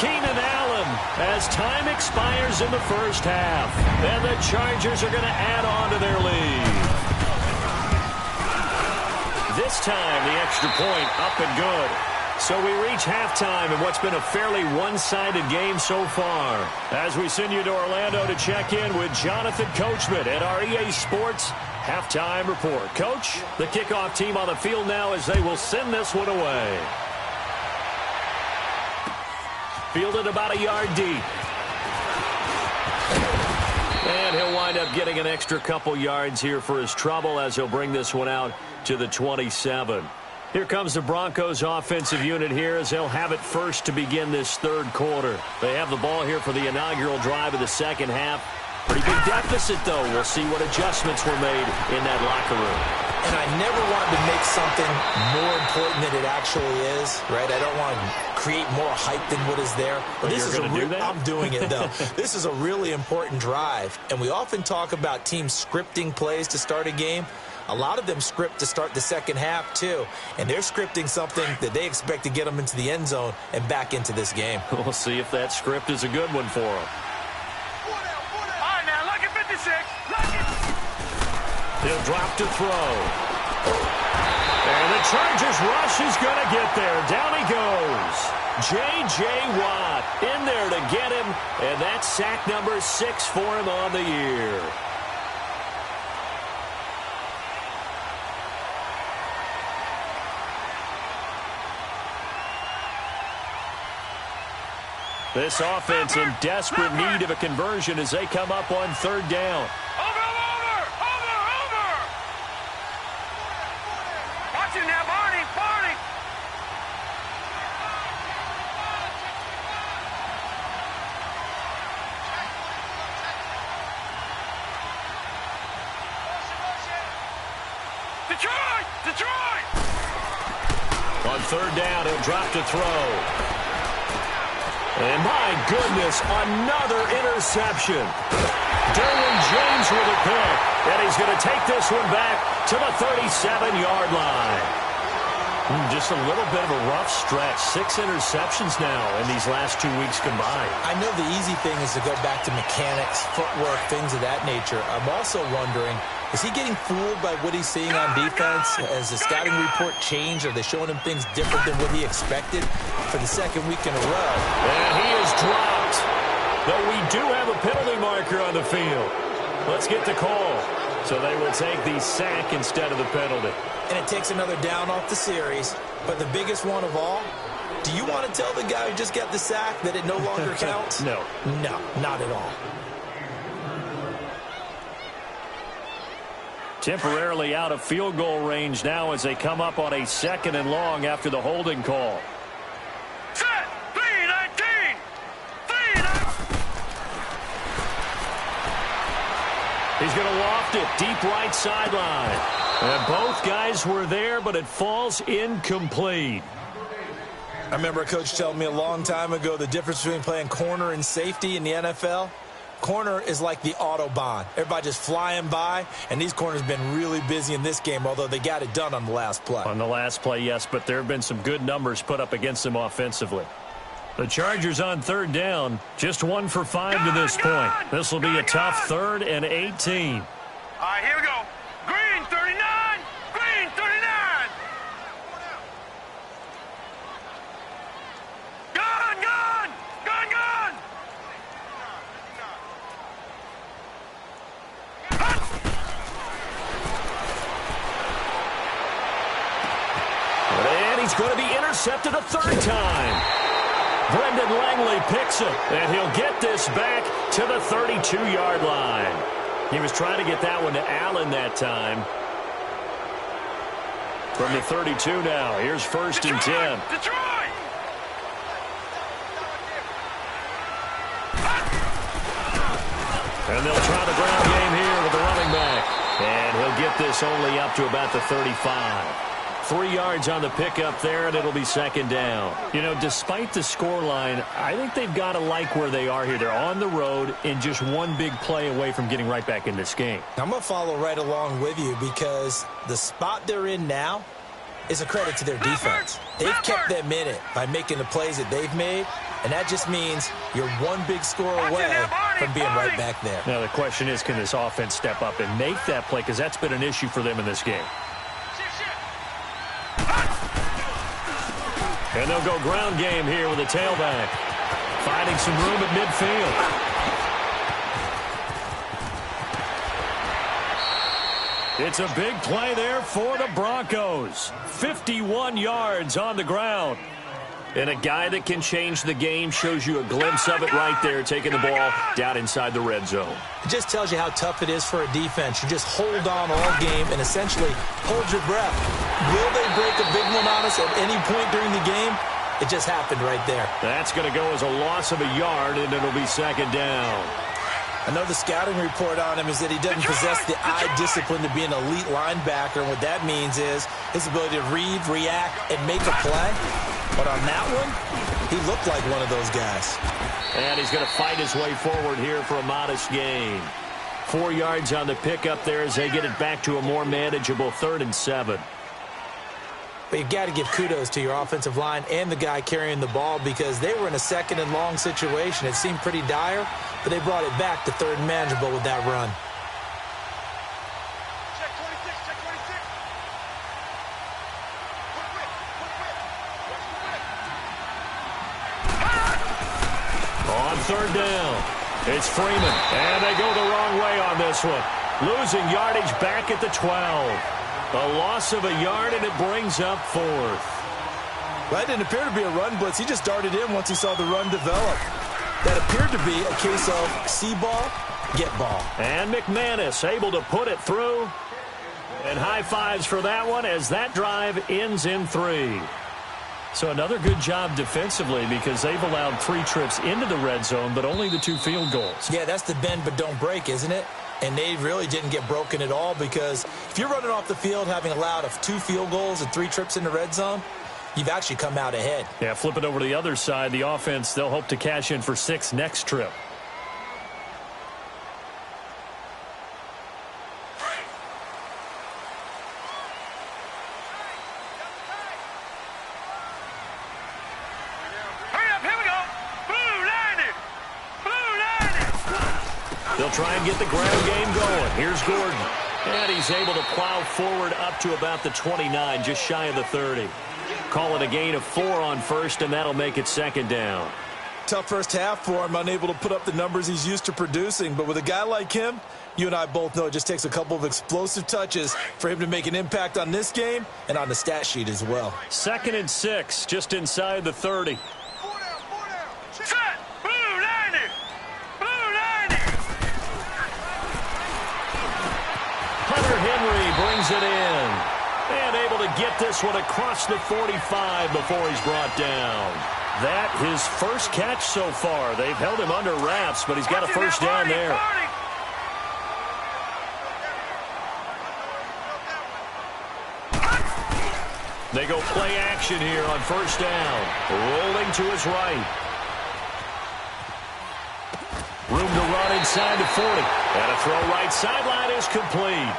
Keenan Allen as time expires in the first half. And the Chargers are going to add on to their lead. This time the extra point up and good. So we reach halftime in what's been a fairly one-sided game so far. As we send you to Orlando to check in with Jonathan Coachman at our EA Sports Halftime Report. Coach, the kickoff team on the field now as they will send this one away. Fielded about a yard deep. And he'll wind up getting an extra couple yards here for his trouble as he'll bring this one out to the 27. Here comes the Broncos offensive unit here as they'll have it first to begin this third quarter. They have the ball here for the inaugural drive of the second half. Pretty big deficit, though. We'll see what adjustments were made in that locker room. And I never wanted to make something more important than it actually is, right? I don't want to create more hype than what is there. But this is I'm doing it, though. This is a really important drive. And we often talk about teams scripting plays to start a game. A lot of them script to start the second half, too. And they're scripting something that they expect to get them into the end zone and back into this game. We'll see if that script is a good one for them. All right, now, lucky 56. Lucky. He'll drop to throw. And the Chargers rush is going to get there. Down he goes. J.J. Watt in there to get him. And that's sack number 6 for him on the year. This offense in desperate need of a conversion as they come up on third down. Over! Watch him now, Barney! Detroit! On third down, he'll drop to throw. And my goodness, another interception. Derwin James with a pick. And he's going to take this one back to the 37-yard line. Just a little bit of a rough stretch. 6 interceptions now in these last 2 weeks combined. I know the easy thing is to go back to mechanics, footwork, things of that nature. I'm also wondering, is he getting fooled by what he's seeing on defense? Has the scouting report changed? Are they showing him things different than what he expected for the second week in a row? And he is dropped. Though we do have a penalty marker on the field. Let's get the call. So they will take the sack instead of the penalty. And it takes another down off the series. But the biggest one of all, do you want to tell the guy who just got the sack that it no longer counts? No. No, not at all. Temporarily out of field goal range now as they come up on a 2nd and long after the holding call. Set. 3-19. 3-19. He's going to loft it deep right sideline. And both guys were there, but it falls incomplete. I remember a coach telling me a long time ago the difference between playing corner and safety in the NFL. Corner is like the Autobahn. Everybody just flying by, and these corners have been really busy in this game, although they got it done on the last play. On the last play, yes, but there have been some good numbers put up against them offensively. The Chargers on 3rd down, just 1 for 5 to this point. This will be a tough 3rd and 18. All right, here we go. Green 39. Green 39. Gun, gun. Gun, gun. And he's going to be intercepted a 3rd time. Brendan Langley picks it, and he'll get this back to the 32-yard line. He was trying to get that one to Allen that time. From the 32 now, here's 1st and 10. Detroit. And they'll try the ground game here with the running back. And he'll get this only up to about the 35. 3 yards on the pickup there, and it'll be 2nd down. You know, despite the scoreline, I think they've got to like where they are here. They're on the road and just one big play away from getting right back in this game. I'm going to follow right along with you because the spot they're in now is a credit to their defense. They've kept them in it by making the plays that they've made, and that just means you're one big score away from being right back there. Now, the question is, can this offense step up and make that play? Because that's been an issue for them in this game. And they'll go ground game here with a tailback. Finding some room at midfield. It's a big play there for the Broncos. 51 yards on the ground. And a guy that can change the game shows you a glimpse of it right there, taking the ball down inside the red zone. It just tells you how tough it is for a defense. You just hold on all game and essentially hold your breath. Will they break a big one on us at any point during the game? It just happened right there. That's going to go as a loss of a yard, and it'll be 2nd down. I know the scouting report on him is that he doesn't possess the eye discipline to be an elite linebacker, and what that means is his ability to read, react, and make a play. But on that one, he looked like one of those guys. And he's going to fight his way forward here for a modest gain. 4 yards on the pickup there as they get it back to a more manageable 3rd and 7. But you've got to give kudos to your offensive line and the guy carrying the ball because they were in a 2nd and long situation. It seemed pretty dire, but they brought it back to 3rd and manageable with that run. Check 26, check 26. On 3rd down, it's Freeman, and they go the wrong way on this one. Losing yardage back at the 12. A loss of a yard, and it brings up 4th. Well, that didn't appear to be a run blitz. He just darted in once he saw the run develop. That appeared to be a case of see ball, get ball. And McManus able to put it through. And high fives for that one as that drive ends in 3. So another good job defensively because they've allowed 3 trips into the red zone, but only the 2 field goals. Yeah, that's the bend but don't break, isn't it? And they really didn't get broken at all because if you're running off the field having allowed 2 field goals and 3 trips in the red zone, you've actually come out ahead. Yeah, flip it over to the other side. The offense, they'll hope to cash in for 6 next trip. They'll try and get the ground game going. Here's Gordon. And he's able to plow forward up to about the 29, just shy of the 30. Call it a gain of 4 on 1st, and that'll make it 2nd down. Tough first half for him, unable to put up the numbers he's used to producing. But with a guy like him, you and I both know it just takes a couple of explosive touches for him to make an impact on this game and on the stat sheet as well. 2nd and 6, just inside the 30. Set! Blue 90! Blue 90! Hunter Henry brings it in. And able to get this one across the 45 before he's brought down. That his first catch so far. They've held him under wraps, but he's got a first down there. They go play action here on first down. Rolling to his right. Room to run inside the 40. And a throw right sideline is complete.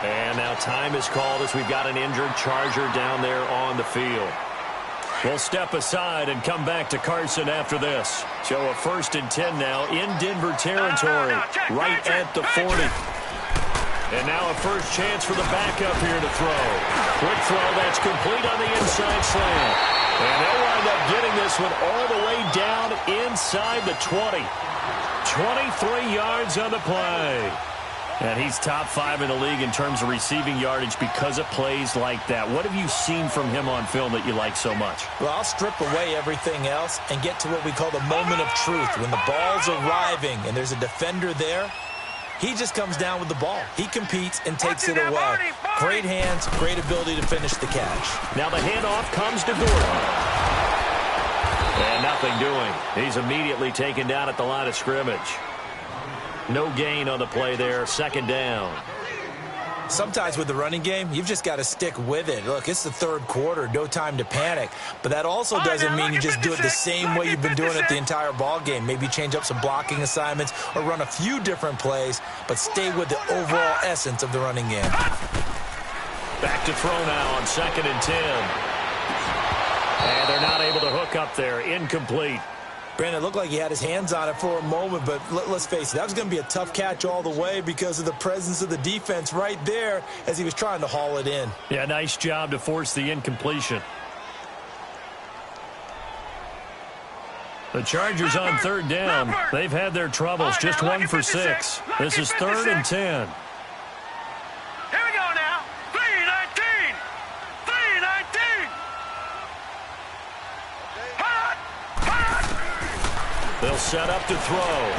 And now time is called as we've got an injured Charger down there on the field. We'll step aside and come back to Carson after this. So a 1st and 10 now in Denver territory, right at the 40. And now a first chance for the backup here to throw. Quick throw that's complete on the inside slant. And they'll wind up getting this one all the way down inside the 20. 23 yards on the play. And he's top 5 in the league in terms of receiving yardage because of plays like that. What have you seen from him on film that you like so much? Well, I'll strip away everything else and get to what we call the moment of truth. When the ball's arriving and there's a defender there, he just comes down with the ball. He competes and takes it away. Great hands, great ability to finish the catch. Now the handoff comes to Gordon. And nothing doing. He's immediately taken down at the line of scrimmage. No gain on the play there. 2nd down. Sometimes with the running game, you've just got to stick with it. Look, it's the 3rd quarter, no time to panic. But that also doesn't mean you just do it the same way you've been doing it the entire ball game. Maybe change up some blocking assignments or run a few different plays, but stay with the overall essence of the running game. Back to throw now on 2nd and 10. And they're not able to hook up there. Incomplete. Brandon, it looked like he had his hands on it for a moment, but let's face it, that was going to be a tough catch all the way because of the presence of the defense right there as he was trying to haul it in. Yeah, nice job to force the incompletion. The Chargers on 3rd down. They've had their troubles, just 1 for 6. This is 3rd and 10. Here we go now. 3-19. 3-19. They'll set up to throw.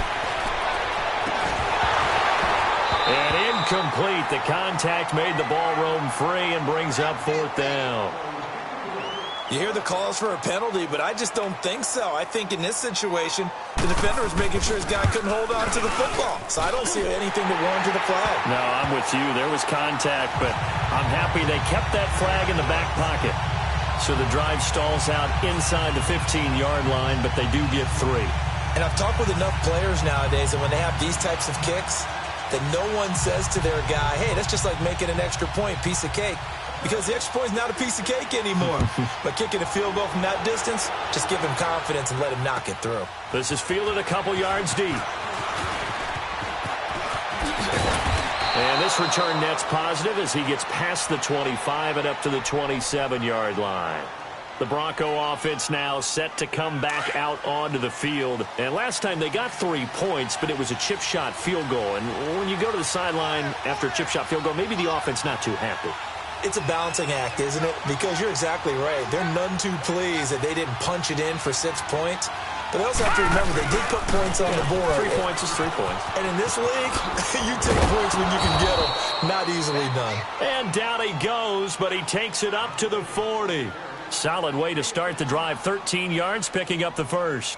And incomplete. The contact made the ball roam free and brings up 4th down. You hear the calls for a penalty, but I just don't think so. I think in this situation, the defender was making sure his guy couldn't hold on to the football. So I don't see anything to warrant the flag. No, I'm with you. There was contact, but I'm happy they kept that flag in the back pocket. So the drive stalls out inside the 15-yard line, but they do get 3. And I've talked with enough players nowadays, and when they have these types of kicks, that no one says to their guy, hey, that's just like making an extra point, piece of cake. Because the extra point is not a piece of cake anymore. But kicking a field goal from that distance, just give him confidence and let him knock it through. This is fielded a couple yards deep. And this return net's positive as he gets past the 25 and up to the 27-yard line. The Bronco offense now set to come back out onto the field. And last time they got 3 points, but it was a chip shot field goal. And when you go to the sideline after a chip shot field goal, maybe the offense not too happy. It's a balancing act, isn't it? Because you're exactly right. They're none too pleased that they didn't punch it in for 6 points. But they also have to remember they did put points on the board. 3 points is 3 points. And in this league, you take points when you can get them. Not easily done. And down he goes, but he takes it up to the 40. Solid way to start the drive. 13 yards, picking up the first.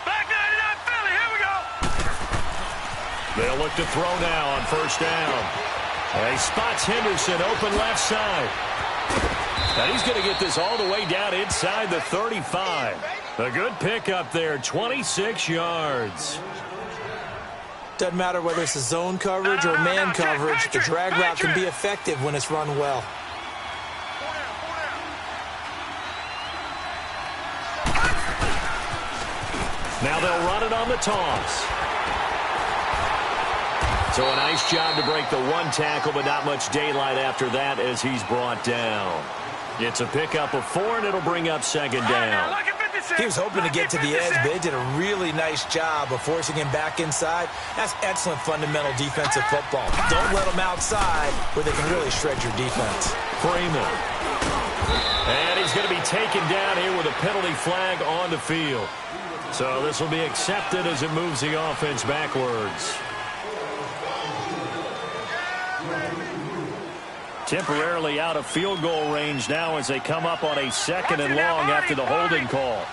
Back 99 Philly, here we go. They'll look to throw now on first down. And he spots Henderson open left side. And he's going to get this all the way down inside the 35. A good pickup there, 26 yards. Doesn't matter whether it's a zone coverage or man coverage, the drag route can be effective when it's run well. Now they'll run it on the toss. So a nice job to break the 1 tackle, but not much daylight after that as he's brought down. It's a pickup of 4, and it'll bring up 2nd down. He was hoping to get to the edge, but they did a really nice job of forcing him back inside. That's excellent fundamental defensive football. Don't let them outside where they can really shred your defense. Freeman. And he's going to be taken down here with a penalty flag on the field. So this will be accepted as it moves the offense backwards. Temporarily out of field goal range now as they come up on a 2nd and long after the holding call.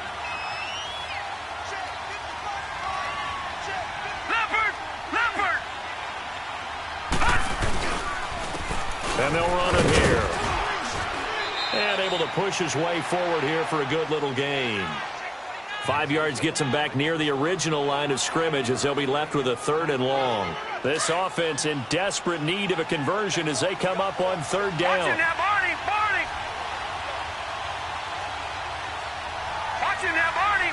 And they'll run it here. And able to push his way forward here for a good little gain. 5 yards gets him back near the original line of scrimmage as they'll be left with a 3rd and long. This offense in desperate need of a conversion as they come up on 3rd down. Watching that, Barney! Watching that, Barney!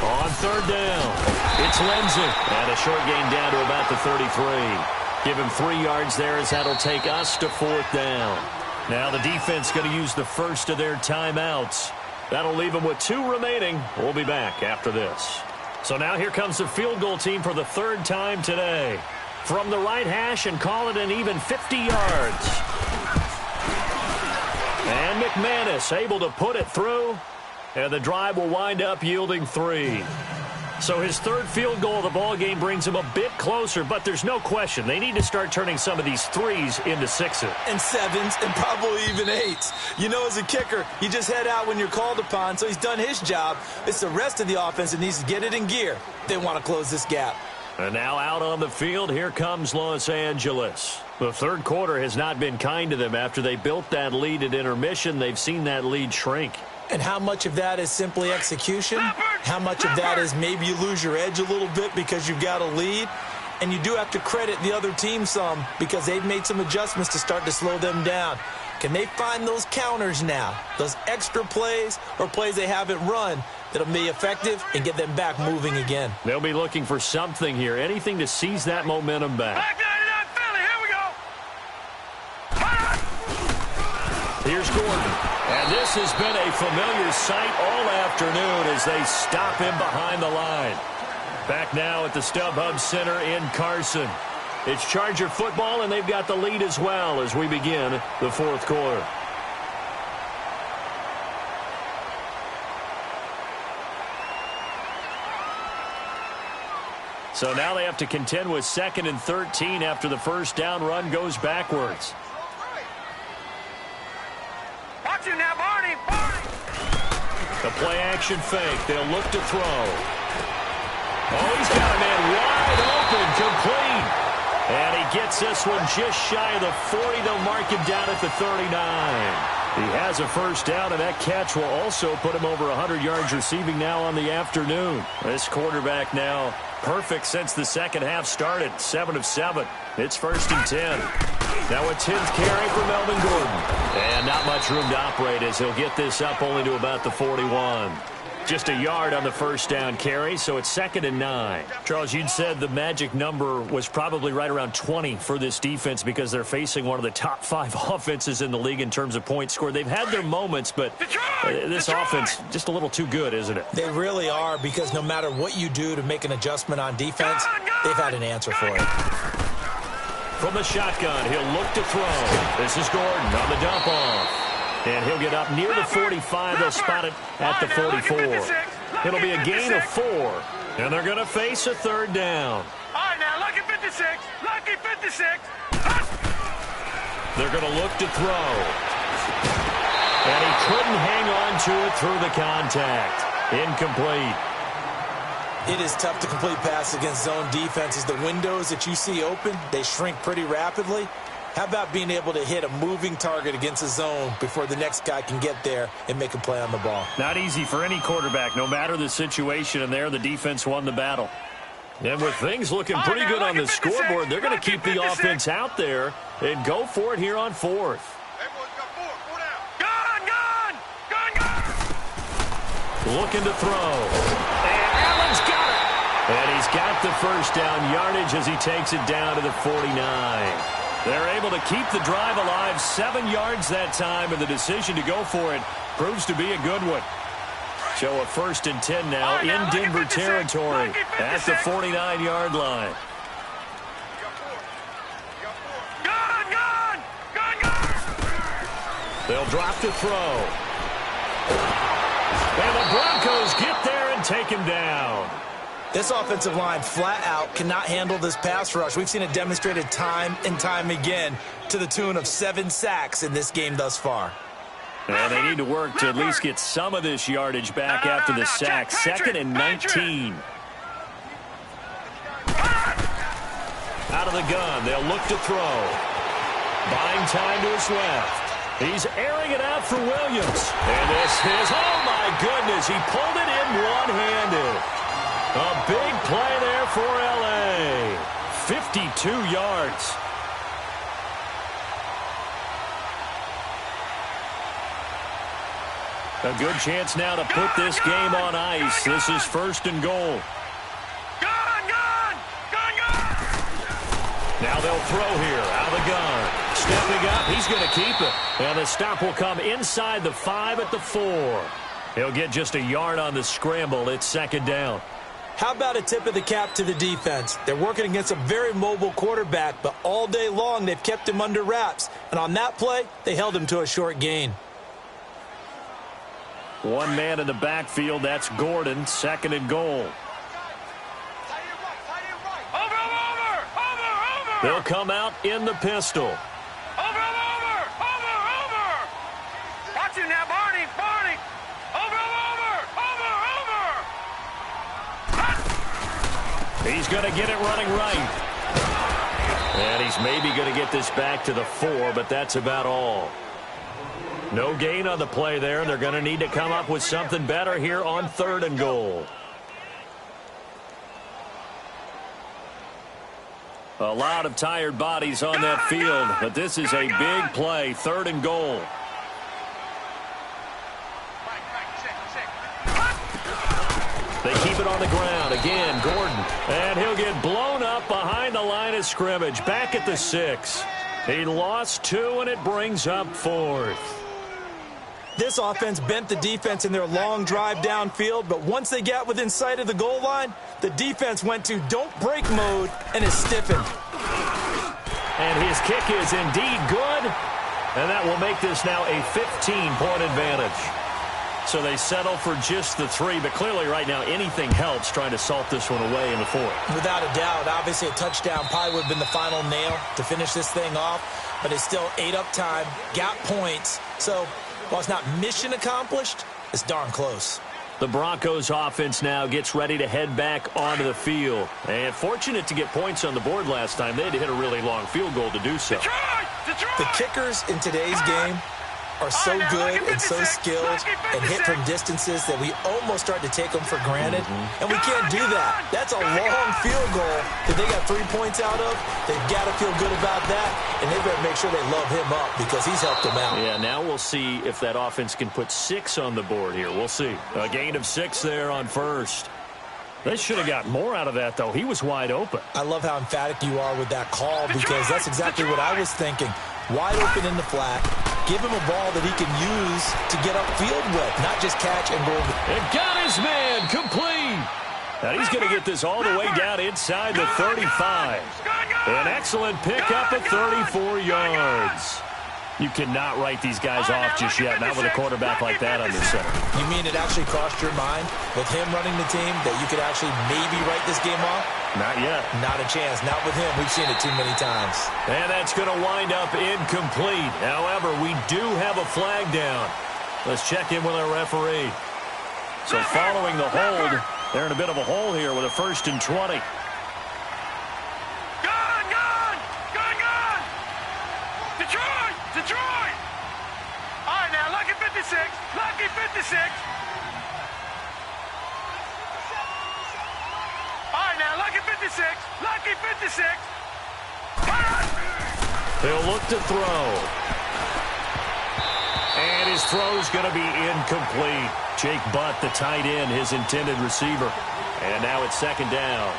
On 3rd down, it's Lindsey. And a short gain down to about the 33. Give him 3 yards there as that'll take us to 4th down. Now the defense going to use the first of their timeouts. That'll leave them with 2 remaining. We'll be back after this. So now here comes the field goal team for the 3rd time today. From the right hash and call it an even 50 yards. And McManus able to put it through. And the drive will wind up yielding 3. So his 3rd field goal of the ball game brings him a bit closer, but there's no question they need to start turning some of these 3s into 6s. And 7s and probably even 8s. You know, as a kicker, you just head out when you're called upon, so he's done his job. It's the rest of the offense that needs to get it in gear. They want to close this gap. And now out on the field, here comes Los Angeles. The 3rd quarter has not been kind to them after they built that lead at intermission. They've seen that lead shrink. And how much of that is simply execution? How much of that is maybe you lose your edge a little bit because you've got a lead? And you do have to credit the other team some because they've made some adjustments to start to slow them down. Can they find those counters now, those extra plays or plays they haven't run that'll be effective and get them back moving again? They'll be looking for something here, anything to seize that momentum back. Here's Gordon. And this has been a familiar sight all afternoon as they stop him behind the line. Back now at the StubHub Center in Carson. It's Charger football, and they've got the lead as well as we begin the 4th quarter. So now they have to contend with 2nd and 13 after the 1st down run goes backwards. Watching that, Barney! The play-action fake. They'll look to throw. Oh, he's got a man wide open, complete. And he gets this one just shy of the 40. They'll mark him down at the 39. He has a 1st down, and that catch will also put him over 100 yards receiving now on the afternoon. This quarterback now perfect since the 2nd half started. 7 of 7. It's 1st and 10. Now a 10th carry for Melvin Gordon. And not much room to operate as he'll get this up only to about the 41. Just a yard on the 1st down carry, so it's 2nd and 9. Charles, you'd said the magic number was probably right around 20 for this defense because they're facing one of the top 5 offenses in the league in terms of points scored. They've had their moments, but this offense just a little too good, isn't it? They really are, because no matter what you do to make an adjustment on defense, they've had an answer for it. From the shotgun, he'll look to throw. This is Gordon on the dump off. And he'll get up near the 45. They'll spot it at the 44. It'll be a gain of 4. And they're going to face a 3rd down. All right, now, lucky 56. Lucky 56. They're going to look to throw. And he couldn't hang on to it through the contact. Incomplete. It is tough to complete passes against zone defenses. The windows that you see open, they shrink pretty rapidly. How about being able to hit a moving target against a zone before the next guy can get there and make a play on the ball? Not easy for any quarterback, no matter the situation, and there the defense won the battle. And with things looking pretty good on the scoreboard, they're going to keep the offense out there and go for it here on 4th. Looking to throw. And Allen's got it. And he's got the 1st down yardage as he takes it down to the 49. They're able to keep the drive alive, 7 yards that time, and the decision to go for it proves to be a good one. So a 1st and 10 now in Denver territory at the 49-yard line. They'll drop to throw. And the Broncos get there and take him down. This offensive line flat out cannot handle this pass rush. We've seen it demonstrated time and time again to the tune of 7 sacks in this game thus far. And they need to work to at least get some of this yardage back after the sack. 2nd and 19. Out of the gun, they'll look to throw. Buying time to his left. He's airing it out for Williams. And this is, oh my goodness, he pulled it in one-handed. A big play there for L.A. 52 yards. A good chance now to put this game on ice. This is 1st and goal. Now they'll throw here out of the gun. Stepping up, he's going to keep it. And the stop will come inside the 5 at the 4. He'll get just a yard on the scramble. It's 2nd down. How about a tip of the cap to the defense? They're working against a very mobile quarterback, but all day long they've kept him under wraps. And on that play, they held him to a short gain. One man in the backfield, that's Gordon, 2nd and goal. They'll come out in the pistol. Over. Watch him now, Barney. Over. He's going to get it running right. And he's maybe going to get this back to the 4, but that's about all. No gain on the play there, and they're going to need to come up with something better here on 3rd and goal. A lot of tired bodies on that field, but this is a big play, 3rd and goal. They keep it on the ground. Again, Gordon. And he'll get blown up behind the line of scrimmage. Back at the 6. He lost 2, and it brings up 4th. This offense bent the defense in their long drive downfield, but once they got within sight of the goal line, the defense went to don't break mode and is stiffened. And his kick is indeed good, and that will make this now a 15-point advantage. So they settle for just the 3, but clearly right now anything helps trying to salt this one away in the 4th. Without a doubt, obviously a touchdown probably would have been the final nail to finish this thing off, but it's still ate up time, got points, so while it's not mission accomplished, it's darn close. The Broncos offense now gets ready to head back onto the field. And fortunate to get points on the board last time. They had to hit a really long field goal to do so. Detroit! The kickers in today's game are so good and so skilled and hit from distances that we almost start to take them for granted. And we can't do that. That's a long field goal that they got 3 points out of. They've got to feel good about that, and they better make sure they love him up because he's helped them out. Yeah, now we'll see if that offense can put 6 on the board here. We'll see. A gain of 6 there on 1st. They should have got more out of that, though. He was wide open. I love how emphatic you are with that call because that's exactly what I was thinking. Wide open in the flat. Give him a ball that he can use to get upfield with, not just catch and go. And got his man complete. And he's going to get this all the way down inside the 35. An excellent pickup at 34 yards. You cannot write these guys off just yet, not with a quarterback like that under center. You mean it actually crossed your mind with him running the team that you could actually maybe write this game off? Not yet. Not a chance. Not with him. We've seen it too many times. And that's going to wind up incomplete. However, we do have a flag down. Let's check in with our referee. So following the hold, they're in a bit of a hole here with a 1st and 20. Detroit! All right, now, lucky 56. Lucky 56. All right, now, lucky 56. Lucky 56. He'll look to throw. And his throw's going to be incomplete. Jake Butt, the tight end, his intended receiver. And now it's 2nd down.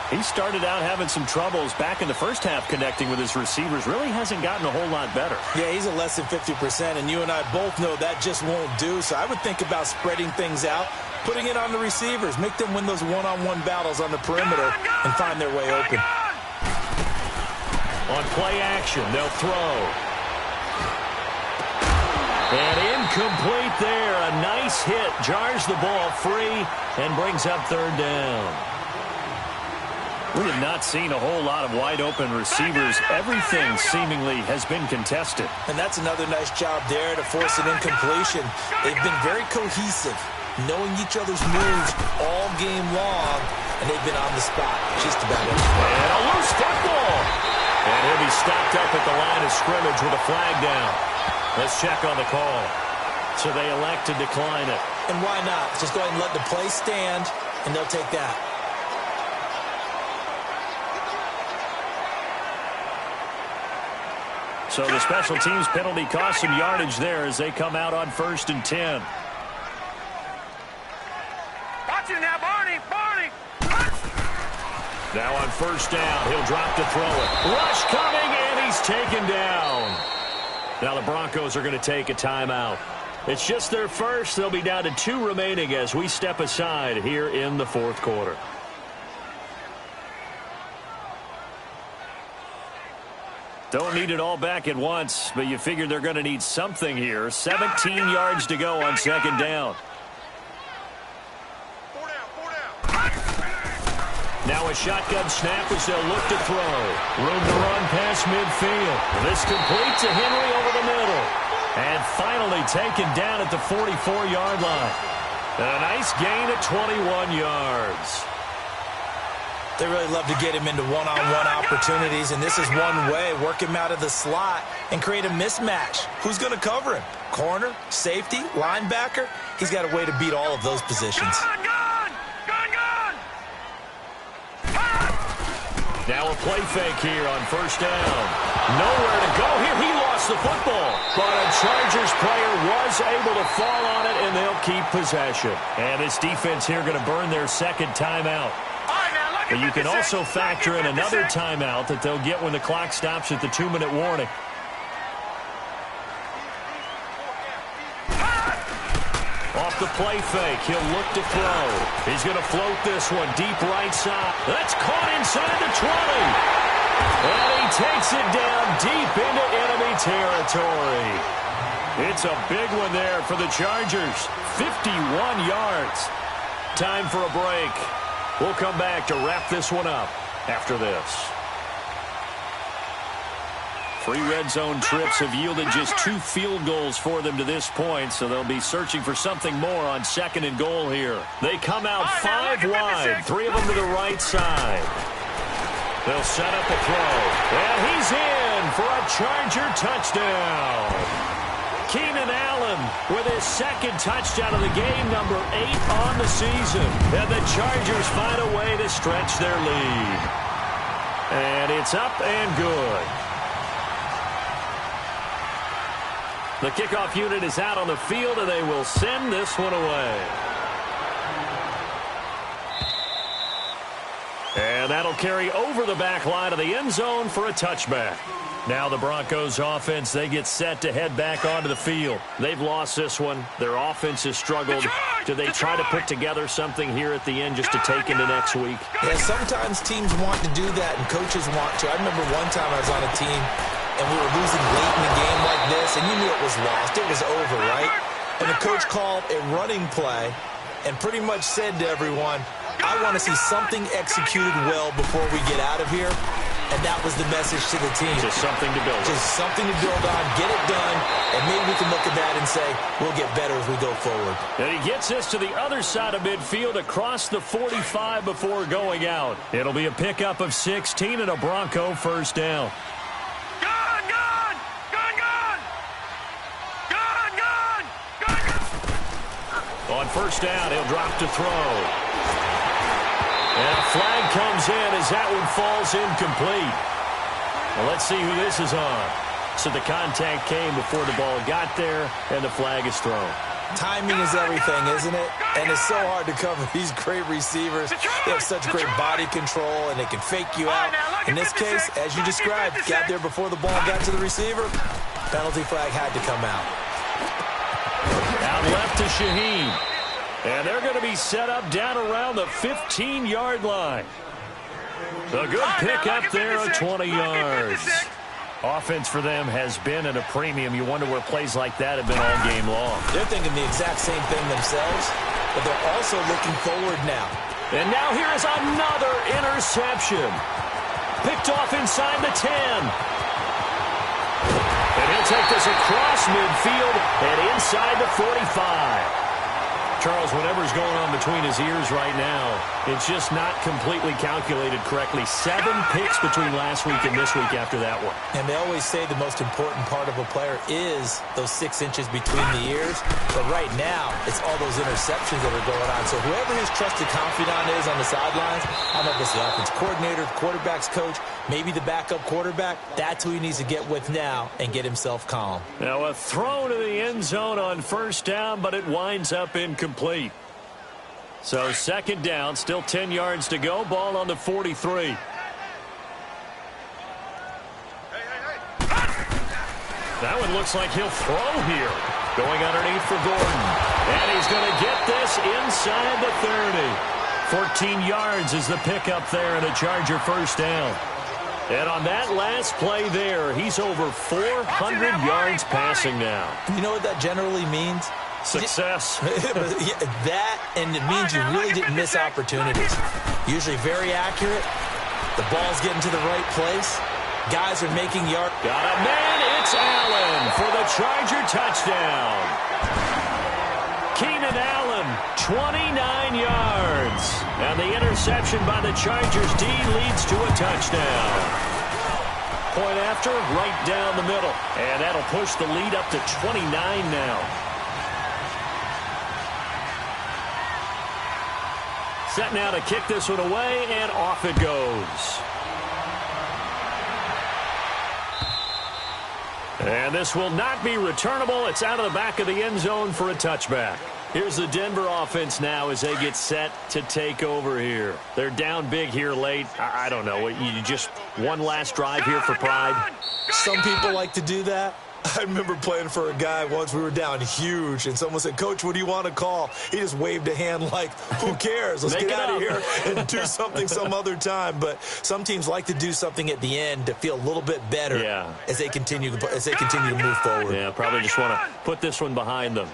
He started out having some troubles back in the first half connecting with his receivers. Really hasn't gotten a whole lot better. Yeah, he's at less than 50%, and you and I both know that just won't do. So I would think about spreading things out, putting it on the receivers, make them win those one-on-one battles on the perimeter and find their way open. On play action, they'll throw. And Incomplete there. A nice hit. Jars the ball free and brings up third down. We have not seen a whole lot of wide-open receivers. Everything seemingly has been contested. And that's another nice job there to force an incompletion. They've been very cohesive, knowing each other's moves all game long, and they've been on the spot just about every play. And a loose football. And he'll be stopped up at the line of scrimmage with a flag down. Let's check on the call. So they elect to decline it. And why not? Just go ahead and let the play stand, and they'll take that. So the special teams penalty cost some yardage there as they come out on 1st and 10. Watch it now, Barney. Barney. Now on 1st down, he'll drop to throw it. Rush coming, and he's taken down. Now the Broncos are going to take a timeout. It's just their first. They'll be down to 2 remaining as we step aside here in the 4th quarter. Don't need it all back at once, but you figure they're going to need something here. 17 yards to go on 2nd down. Now a shotgun snap as they'll look to throw. Room to run past midfield. This complete to Henry over the middle. And finally taken down at the 44-yard line. A nice gain of 21 yards. They really love to get him into one-on-one opportunities, and this is one way. Work him out of the slot and create a mismatch. Who's going to cover him? Corner, safety, linebacker? He's got a way to beat all of those positions. Now a play fake here on 1st down. Nowhere to go here. He lost the football. But a Chargers player was able to fall on it, and they'll keep possession. And this defense here going to burn their 2nd timeout. But you can also factor in another timeout that they'll get when the clock stops at the 2-minute warning. Off the play fake, he'll look to throw. He's going to float this one deep right side. That's caught inside the 20. And he takes it down deep into enemy territory. It's a big one there for the Chargers. 51 yards. Time for a break. We'll come back to wrap this one up after this. 3 red zone trips have yielded just 2 field goals for them to this point, so they'll be searching for something more on 2nd and goal here. They come out 5 wide, 3 of them to the right side. They'll set up a throw, and he's in for a Charger touchdown. Keenan Allen with his 2nd touchdown of the game, number 8 on the season. And the Chargers find a way to stretch their lead. And it's up and good. The kickoff unit is out on the field, and they will send this one away. And that'll carry over the back line of the end zone for a touchback. Now the Broncos offense, they get set to head back onto the field. They've lost this one. Their offense has struggled. Do they try to put together something here at the end just to take into next week? Yeah, sometimes teams want to do that and coaches want to. I remember one time I was on a team and we were losing late in the game like this, and you knew it was lost. It was over, right? And the coach called a running play and pretty much said to everyone, I want to see something executed well before we get out of here. And that was the message to the team. Just something to build on. Just something to build on, get it done, and maybe we can look at that and say, we'll get better as we go forward. And he gets this to the other side of midfield across the 45 before going out. It'll be a pickup of 16 and a Bronco 1st down. Gun, gun! Gun, gun! Gun, gun! Gun, gun! On 1st down, he'll drop to throw. And a flag comes in as that one falls incomplete. Well, let's see who this is on. So the contact came before the ball got there, and the flag is thrown. Timing is everything, isn't it? And it's so hard to cover these great receivers. They have such great body control, and they can fake you out. In this case, as you described, got there before the ball got to the receiver. Penalty flag had to come out. Out left to Shaheen. And they're going to be set up down around the 15-yard line. A good pick up there of 20 yards. Offense for them has been at a premium. You wonder where plays like that have been all game long. They're thinking the exact same thing themselves, but they're also looking forward now. And now here is another interception. Picked off inside the 10. And he'll take this across midfield and inside the 45. Charles, whatever's going on between his ears right now, it's just not completely calculated correctly. 7 picks between last week and this week after that one. And they always say the most important part of a player is those 6 inches between the ears. But right now, it's all those interceptions that are going on. So whoever his trusted confidant is on the sidelines, I don't know if it's the offense coordinator, the quarterback's coach, maybe the backup quarterback, that's who he needs to get with now and get himself calm. Now a throw to the end zone on first down, but it winds up incomplete. So second down, still 10 yards to go. Ball on the 43. That one looks like he'll throw here. Going underneath for Gordon. And he's going to get this inside the 30. 14 yards is the pickup there and a Charger first down. And on that last play there, he's over 400 yards passing now. You know what that generally means? Success. That, and it means you really didn't miss opportunities. Usually very accurate. The ball's getting to the right place. Guys are making yards. Got a man. It's Allen for the Charger touchdown. Keenan Allen, 29 yards. And the interception by the Chargers D leads to a touchdown. Point after, right down the middle. And that'll push the lead up to 29 now. Set now to kick this one away, and off it goes. And this will not be returnable. It's out of the back of the end zone for a touchback. Here's the Denver offense now as they get set to take over here. They're down big here late. I don't know. You just one last drive here for pride. Some people like to do that. I remember playing for a guy once. We were down huge, and someone said, "Coach, what do you want to call?" He just waved a hand like, who cares? Let's get out of here and do something some other time. But some teams like to do something at the end to feel a little bit better as they continue to move forward. Yeah, probably just want to put this one behind them.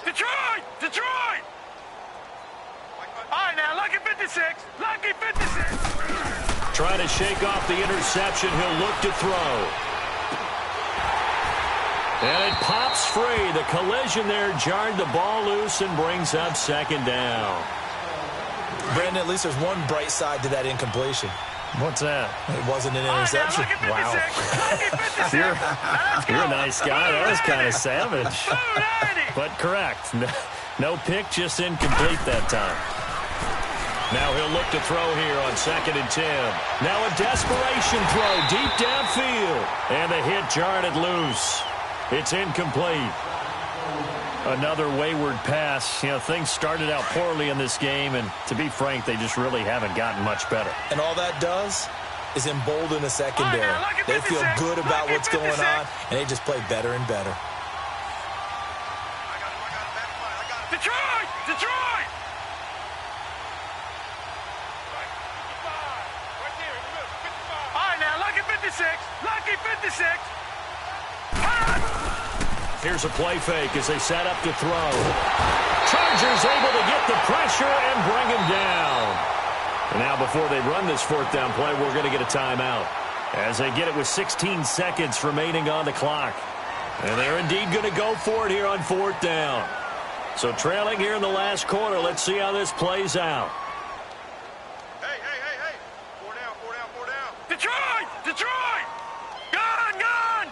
Detroit! Detroit! All right, now, lucky 56. Lucky 56. Trying to shake off the interception. He'll look to throw. And it pops free. The collision there jarred the ball loose and brings up second down. Brandon, at least there's one bright side to that incompletion. What's that? It wasn't an interception. Wow. You're a nice guy. That was kind of savage. But correct. No pick, just incomplete that time. Now he'll look to throw here on 2nd and 10. Now a desperation throw deep downfield. And the hit jarred it loose. It's incomplete. Another wayward pass. You know, things started out poorly in this game, and to be frank, they just really haven't gotten much better. And all that does is embolden a secondary. They feel good about what's going on, and they just play better and better. Detroit! Detroit! All right, now, lucky 56. Lucky 56. Here's a play fake as they set up to throw. Chargers able to get the pressure and bring him down. And now before they run this 4th down play, we're going to get a timeout. As they get it with 16 seconds remaining on the clock. And they're indeed going to go for it here on 4th down. So trailing here in the last quarter, let's see how this plays out. Hey. 4 down. Detroit! Detroit! Gun! Detroit!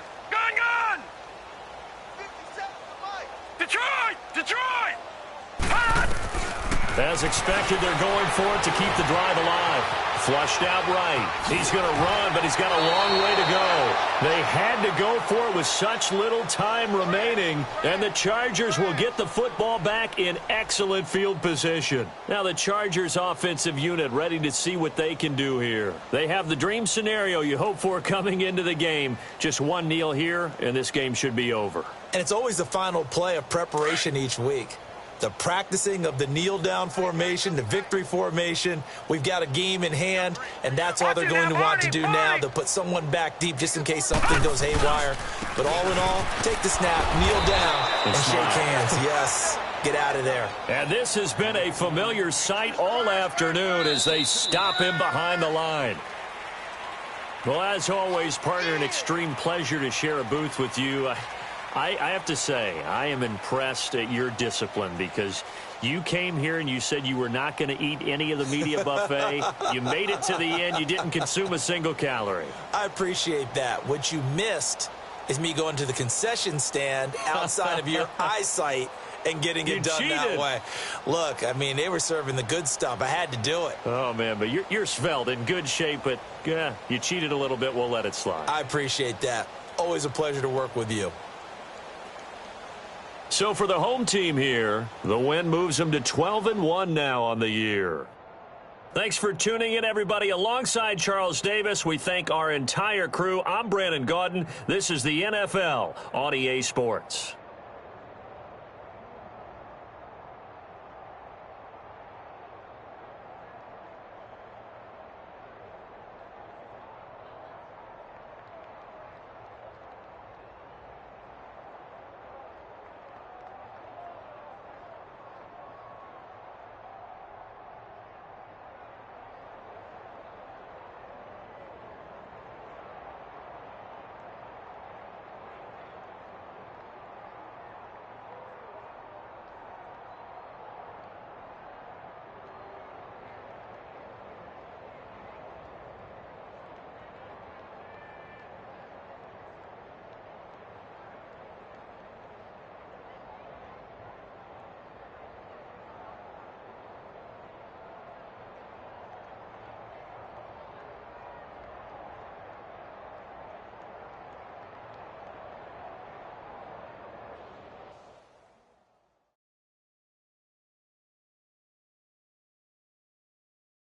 As expected, they're going for it to keep the drive alive. Flushed out right. He's going to run, but he's got a long way to go. They had to go for it with such little time remaining, and the Chargers will get the football back in excellent field position. Now the Chargers offensive unit ready to see what they can do here. They have the dream scenario you hope for coming into the game. Just one kneel here, and this game should be over. And it's always the final play of preparation each week. the practicing of the kneel-down formation, the victory formation. We've got a game in hand, and that's all they're going to want to do now, to put someone back deep just in case something goes haywire. But all in all, take the snap, kneel down, and shake hands. Yes, get out of there. And this has been a familiar sight all afternoon as they stop him behind the line. Well, as always, partner, an extreme pleasure to share a booth with you. I have to say, I am impressed at your discipline because you came here and you said you were not going to eat any of the media buffet. You made it to the end. You didn't consume a single calorie. I appreciate that. What you missed is me going to the concession stand outside of your eyesight and getting it done that way. Look, I mean, they were serving the good stuff. I had to do it. Oh, man, but you're svelte, in good shape, but yeah, you cheated a little bit. We'll let it slide. I appreciate that. Always a pleasure to work with you. So for the home team here, the win moves them to 12-1 now on the year. Thanks for tuning in, everybody. Alongside Charles Davis, we thank our entire crew. I'm Brandon Gaudin. This is the NFL on EA Sports.